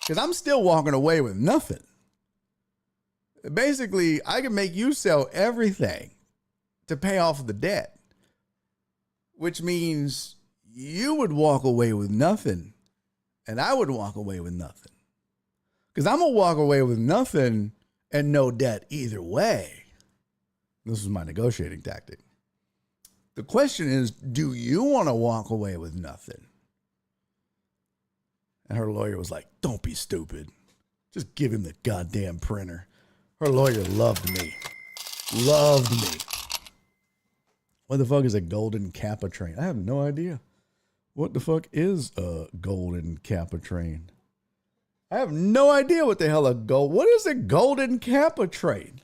Because I'm still walking away with nothing. Basically, I can make you sell everything to pay off the debt. Which means you would walk away with nothing. And I would walk away with nothing. Because I'm going to walk away with nothing and no debt either way. This is my negotiating tactic. The question is, do you want to walk away with nothing? And her lawyer was like, don't be stupid. Just give him the goddamn printer. Her lawyer loved me. Loved me. What the fuck is a golden Kappa train? I have no idea. What the fuck is a golden Kappa train? I have no idea what the hell what is a golden Kappa train?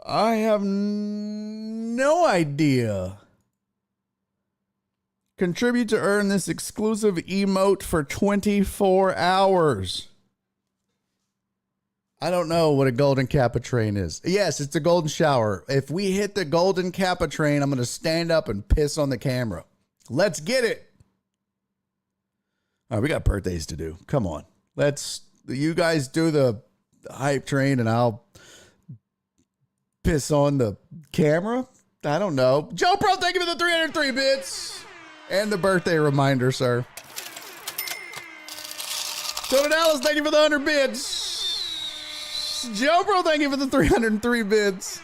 I have no idea. Contribute to earn this exclusive emote for 24 hours. I don't know what a golden Kappa train is. Yes, it's a golden shower. If we hit the golden Kappa train, I'm going to stand up and piss on the camera. Let's get it. All right, we got birthdays to do. Come on. You guys do the hype train and I'll piss on the camera. I don't know. Joe Pro, thank you for the 303 bits. And the birthday reminder, sir. Tony Dallas, thank you for the 100 bits. Joe Pro, thank you for the 303 bits.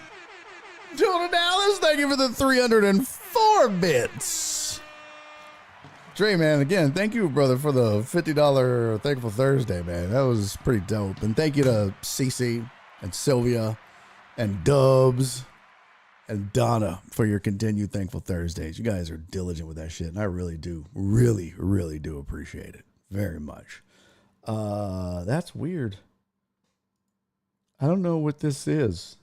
Tony Dallas, thank you for the 304 bits. Dre, man, again, thank you, brother, for the $50 Thankful Thursday, man. That was pretty dope. And thank you to Cece and Sylvia and Dubs and Donna for your continued Thankful Thursdays. You guys are diligent with that shit, and I really do, really do appreciate it very much. That's weird. I don't know what this is.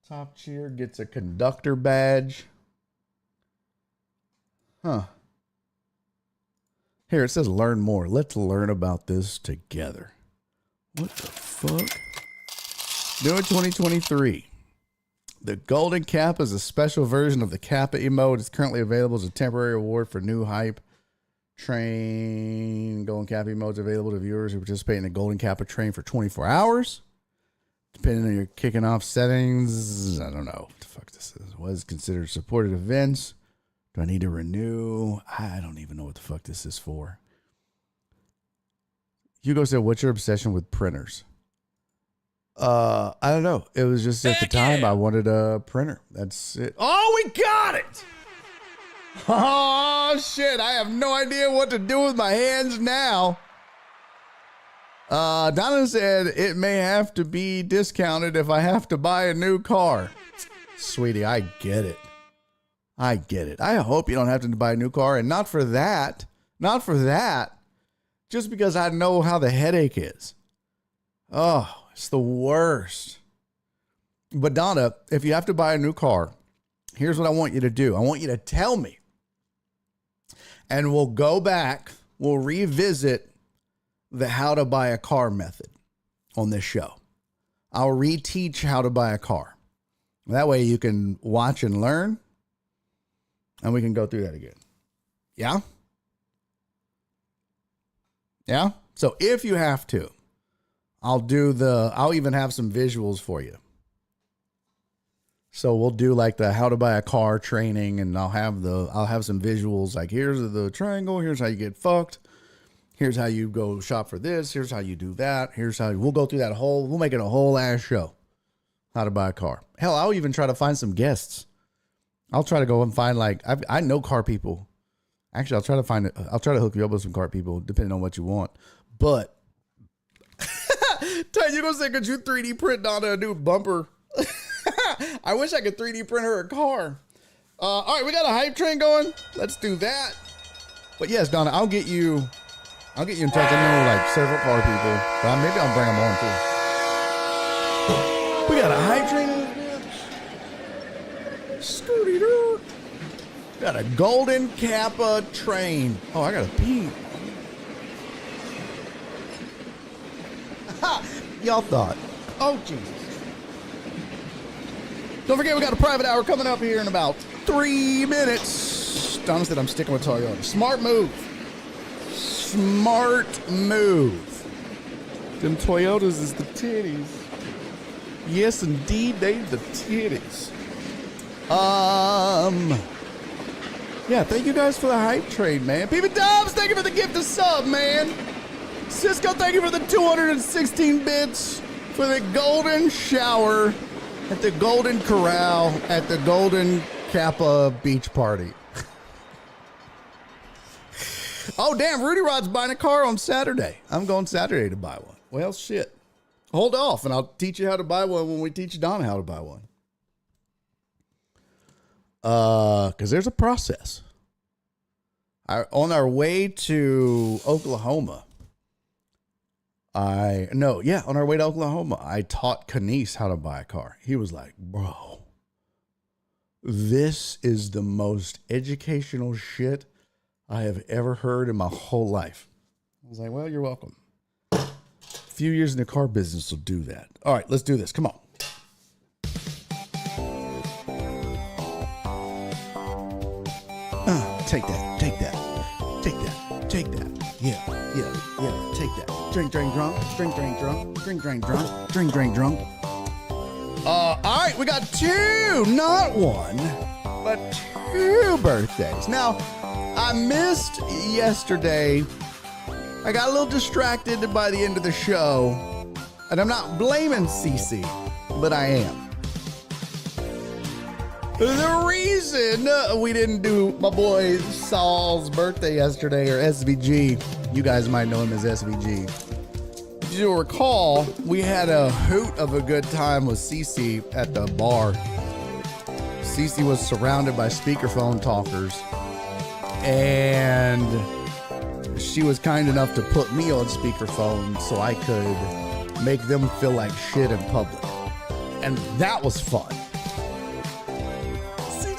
Top cheer gets a conductor badge. Huh. Here, it says learn more. Let's learn about this together. What the fuck? New in 2023. The Golden Kappa is a special version of the Kappa emote. It's currently available as a temporary award for new hype train. Golden Kappa emote is available to viewers who participate in the Golden Kappa train for 24 hours. Depending on your kicking off settings, I don't know what the fuck this is. What is considered supported events? Do I need to renew? I don't even know what the fuck this is for. Hugo said, what's your obsession with printers? I don't know. It was just at the time I wanted a printer. That's it. Oh, we got it. Oh, shit. I have no idea what to do with my hands now. Donna said it may have to be discounted if I have to buy a new car. Sweetie, I get it. I get it. I hope you don't have to buy a new car, and not for that. Not for that. Just because I know how the headache is. Oh, it's the worst. But Donna, if you have to buy a new car, here's what I want you to do. I want you to tell me. And we'll go back. We'll revisit the how to buy a car method on this show. I'll reteach how to buy a car. That way you can watch and learn. And we can go through that again. Yeah? Yeah? So if you have to, I'll even have some visuals for you. So we'll do like the how to buy a car training, and I'll have some visuals like here's the triangle, here's how you get fucked. Here's how you go shop for this, here's how you do that, we'll go through we'll make it a whole ass show. How to buy a car. Hell, I'll even try to find some guests. I'll try to go and find I know car people. Actually, I'll try to hook you up with some car people, depending on what you want. But Ty, you gonna say, could you 3D print on a new bumper? I wish I could 3D print her a car. All right, we got a hype train going. Let's do that. But yes, Donna, I'll get you in touch. I know several car people, but maybe I'll bring them on too. We got a hype train in this bitch. Scooty-doo. Got a golden Kappa train. Oh, I got a pee. Y'all thought. Oh, Jesus. Don't forget, we got a private hour coming up here in about 3 minutes. Donna said I'm sticking with Toyota. Smart move. Smart move. Them Toyotas is the titties. Yes, indeed, they the titties. Yeah, thank you guys for the hype train, man. Peepin' Dobbs, thank you for the gift of sub, man. Cisco, thank you for the 216 bits for the golden shower at the Golden Corral at the Golden Kappa Beach Party. Oh, damn, Rudy Rod's buying a car on Saturday. I'm going Saturday to buy one. Well, shit. Hold off, and I'll teach you how to buy one when we teach Donna how to buy one. Because there's a process. On our way to Oklahoma, on our way to Oklahoma, I taught Kanice how to buy a car. He was like, bro, this is the most educational shit I have ever heard in my whole life. I was like, well, you're welcome. A few years in the car business will do that. All right, let's do this. Come on. Take that. Take that. Yeah. Take that. Drink, drunk. All right, we got 2, not 1, but 2 birthdays. Now, I missed yesterday. I got a little distracted by the end of the show, and I'm not blaming Cece, but I am. The reason we didn't do my boy Saul's birthday yesterday, or SVG, you guys might know him as SVG. If you'll recall, we had a hoot of a good time with Cece at the bar. Cece was surrounded by speakerphone talkers, and she was kind enough to put me on speakerphone so I could make them feel like shit in public. And that was fun.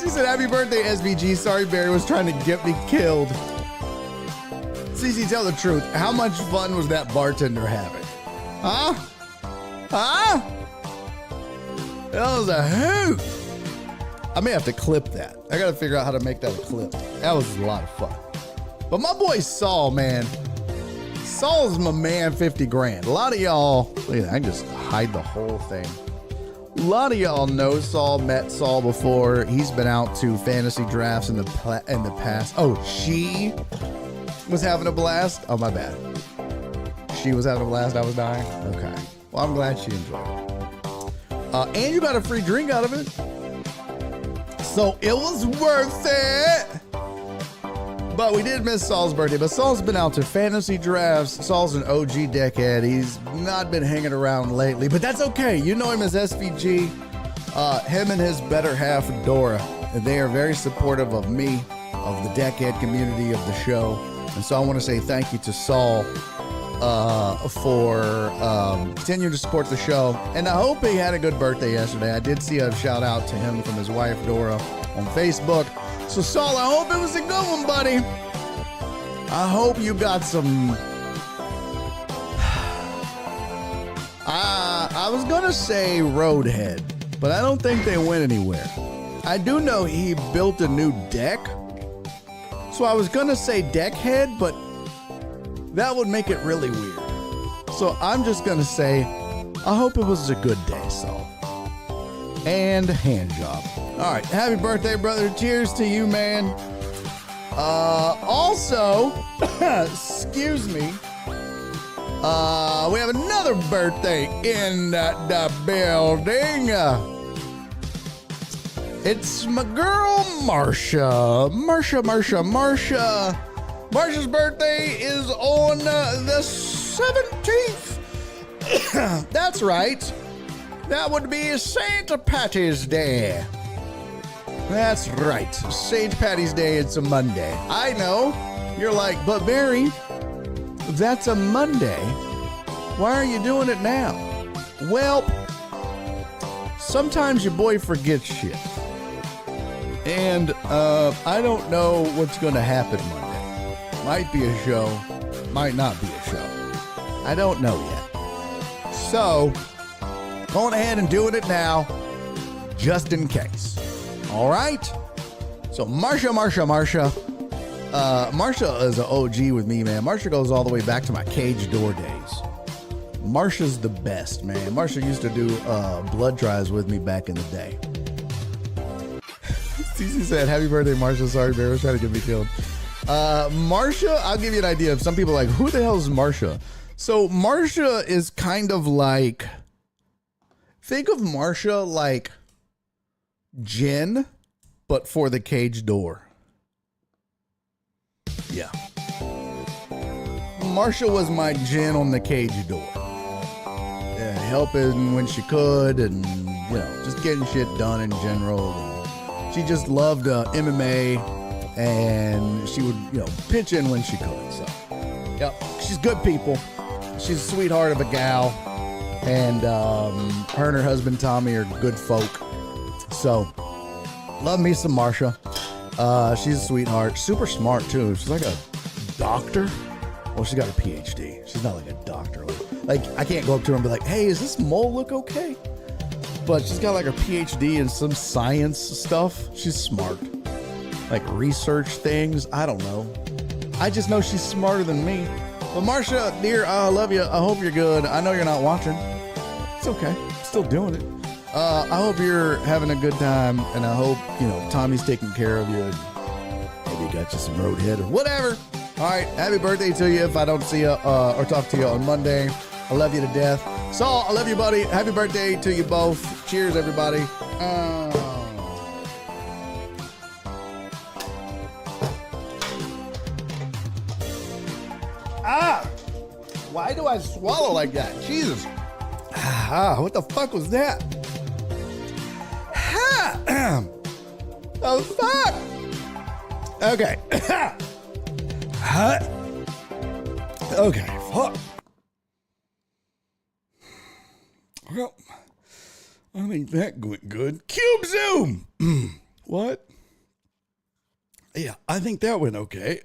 She said, happy birthday, SVG. Sorry, Barry was trying to get me killed. Cece, tell the truth. How much fun was that bartender having? Huh? That was a hoot. I may have to clip that. I got to figure out how to make that a clip. That was a lot of fun. But my boy Saul, man. Saul's my man, 50 grand. A lot of y'all, look at that, I can just hide the whole thing. A lot of y'all know Saul, met Saul before. He's been out to fantasy drafts in the past. Oh, she was having a blast? Oh, my bad. She was having a blast, I was dying? Okay. Well, I'm glad she enjoyed it. And you got a free drink out of it. So it was worth it. But we did miss Saul's birthday. But Saul's been out to fantasy drafts. Saul's an OG deckhead. He's not been hanging around lately, but that's okay. You know him as SVG. Him and his better half, Dora. And they are very supportive of me, of the deckhead community, of the show. And so I want to say thank you to Saul for continuing to support the show. And I hope he had a good birthday yesterday. I did see a shout out to him from his wife, Dora, on Facebook. So, Saul, I hope it was a good one, buddy. I hope you got some... I was going to say Roadhead, but I don't think they went anywhere. I do know he built a new deck. So I was going to say Deckhead, but that would make it really weird. So I'm just going to say, I hope it was a good day, Saul. And hand job. All right, happy birthday, brother. Cheers to you, man. Also, excuse me, we have another birthday in the building. It's my girl, Marsha. Marsha's birthday is on the 17th. That's right. That would be St. Patty's Day. That's right. St. Patty's Day, it's a Monday. I know. You're like, but Barry, that's a Monday. Why are you doing it now? Well, sometimes your boy forgets shit. And I don't know what's going to happen Monday. Might be a show, might not be a show. I don't know yet. So, going ahead and doing it now, just in case. All right? So, Marsha. Marsha is an OG with me, man. Marsha goes all the way back to my cage door days. Marsha's the best, man. Marsha used to do blood drives with me back in the day. CC said, happy birthday, Marsha. Sorry, Bear was trying to get me killed. Marsha, I'll give you an idea of some people are like, who the hell is Marsha? So Marsha is kind of like, think of Marsha like Jen, but for the cage door. Yeah. Marsha was my Jen on the cage door. Yeah, helping when she could and, you know, just getting shit done in general. And she just loved MMA and she would, you know, pitch in when she could. So, yep, she's good people. She's a sweetheart of a gal. And her and her husband, Tommy, are good folk. So, love me some Marsha. She's a sweetheart. Super smart, too. She's like a doctor. Well, she got her PhD. She's not like a doctor. Like, I can't go up to her and be like, hey, is this mole look okay? But she's got like her PhD in some science stuff. She's smart. Like research things. I don't know. I just know she's smarter than me. But Marsha, dear, I love you. I hope you're good. I know you're not watching. It's okay. I'm still doing it. I hope you're having a good time, and I hope, you know, Tommy's taking care of you. Maybe he got you some roadhead or whatever. All right, happy birthday to you if I don't see you or talk to you on Monday. I love you to death. Saul, I love you, buddy. Happy birthday to you both. Cheers, everybody. Why do I swallow like that? Jesus. What the fuck was that? Oh, fuck. Okay. Okay, fuck. Well, I think that went good. Cube Zoom. What? Yeah, I think that went okay.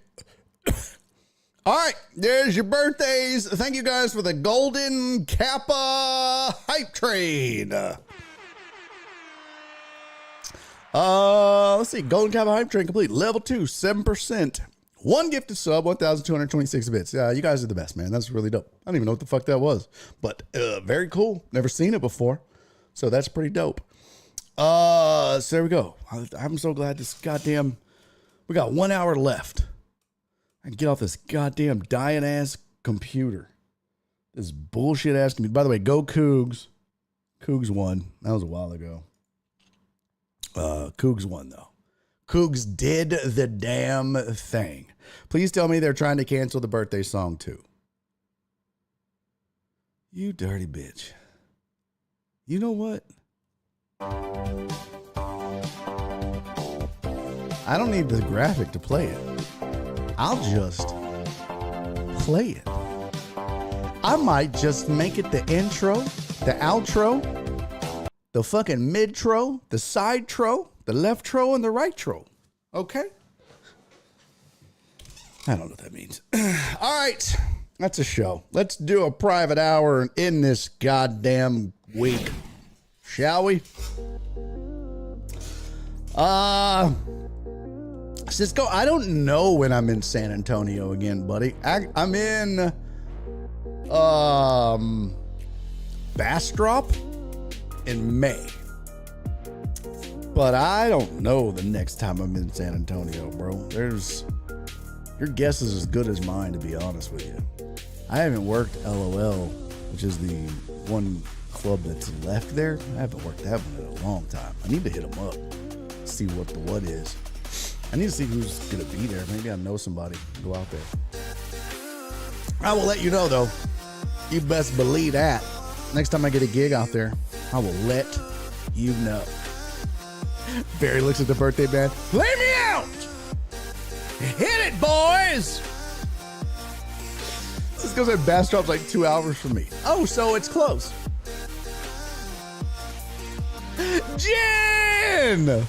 All right, there's your birthdays. Thank you guys for the Golden Kappa hype train. Let's see. Golden Kappa hype train complete. Level 2, 7%. One gifted sub, 1,226 bits. You guys are the best, man. That's really dope. I don't even know what the fuck that was, but very cool. Never seen it before, so that's pretty dope. So there we go. I'm so glad this goddamn. We got 1 hour left. I can get off this goddamn dying ass computer. This bullshit ass computer. By the way, go Cougs. Cougs won. That was a while ago. Cougs won though. Cougs did the damn thing. Please tell me they're trying to cancel the birthday song too. You dirty bitch. You know what? I don't need the graphic to play it. I'll just play it. I might just make it the intro, the outro, the fucking mid-tro, the side-tro, the left-tro, and the right-tro. Okay? I don't know what that means. All right. That's a show. Let's do a private hour and end this goddamn week. Shall we? Cisco, I don't know when I'm in San Antonio again, buddy. I'm in Bastrop in May. But I don't know the next time I'm in San Antonio, bro. Your guess is as good as mine, to be honest with you. I haven't worked LOL, which is the one club that's left there. I haven't worked that one in a long time. I need to hit them up. Let's see what the what is. I need to see who's going to be there. Maybe I know somebody. Go out there. I will let you know, though. You best believe that. Next time I get a gig out there, I will let you know. Barry looks at the birthday band. Play me out! Hit it, boys! This goes at Bastrop's like 2 hours from me. Oh, so it's close. Jen!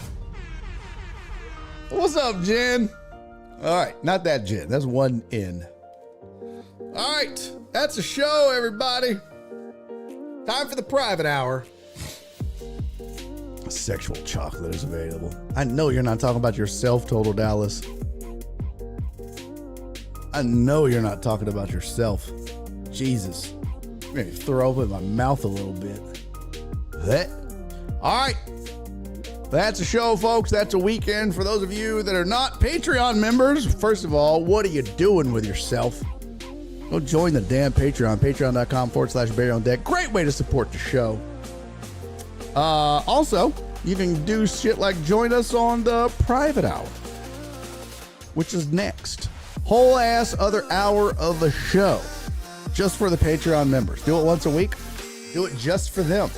What's up, Jen? All right, not that Jen. That's one in. All right, that's a show, everybody. Time for the private hour. Sexual chocolate is available. I know you're not talking about yourself, Total Dallas. I know you're not talking about yourself. Jesus. Maybe throw up in my mouth a little bit. All right. That's a show, folks. That's a weekend. For those of you that are not Patreon members, first of all, what are you doing with yourself? Go join the damn Patreon. Patreon.com/Barry on Deck. Great way to support the show. Also, you can do shit like join us on the private hour, which is next. Whole ass other hour of the show just for the Patreon members. Do it once a week. Do it just for them.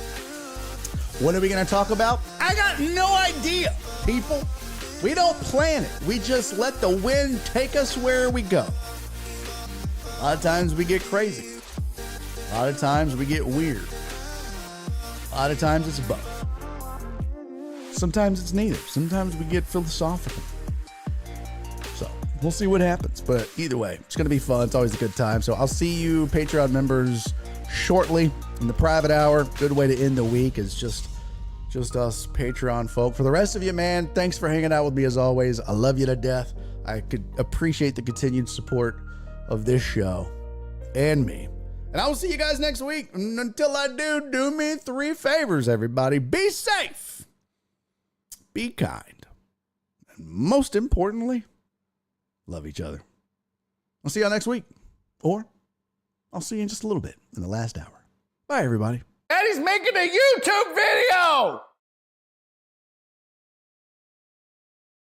What are we going to talk about? I got no idea, people. We don't plan it. We just let the wind take us where we go. A lot of times we get crazy. A lot of times we get weird. A lot of times it's both. Sometimes it's neither. Sometimes we get philosophical. So we'll see what happens. But either way, it's going to be fun. It's always a good time. So I'll see you Patreon members shortly in the private hour. Good way to end the week is just us Patreon folk. For the rest of you, man, thanks for hanging out with me as always. I love you to death. I could appreciate the continued support of this show and me. And I will see you guys next week. And until I do me 3 favors, everybody. Be safe. Be kind. And most importantly, love each other. I'll see y'all next week. Or I'll see you in just a little bit in the last hour. Bye, everybody. Daddy's making a YouTube video!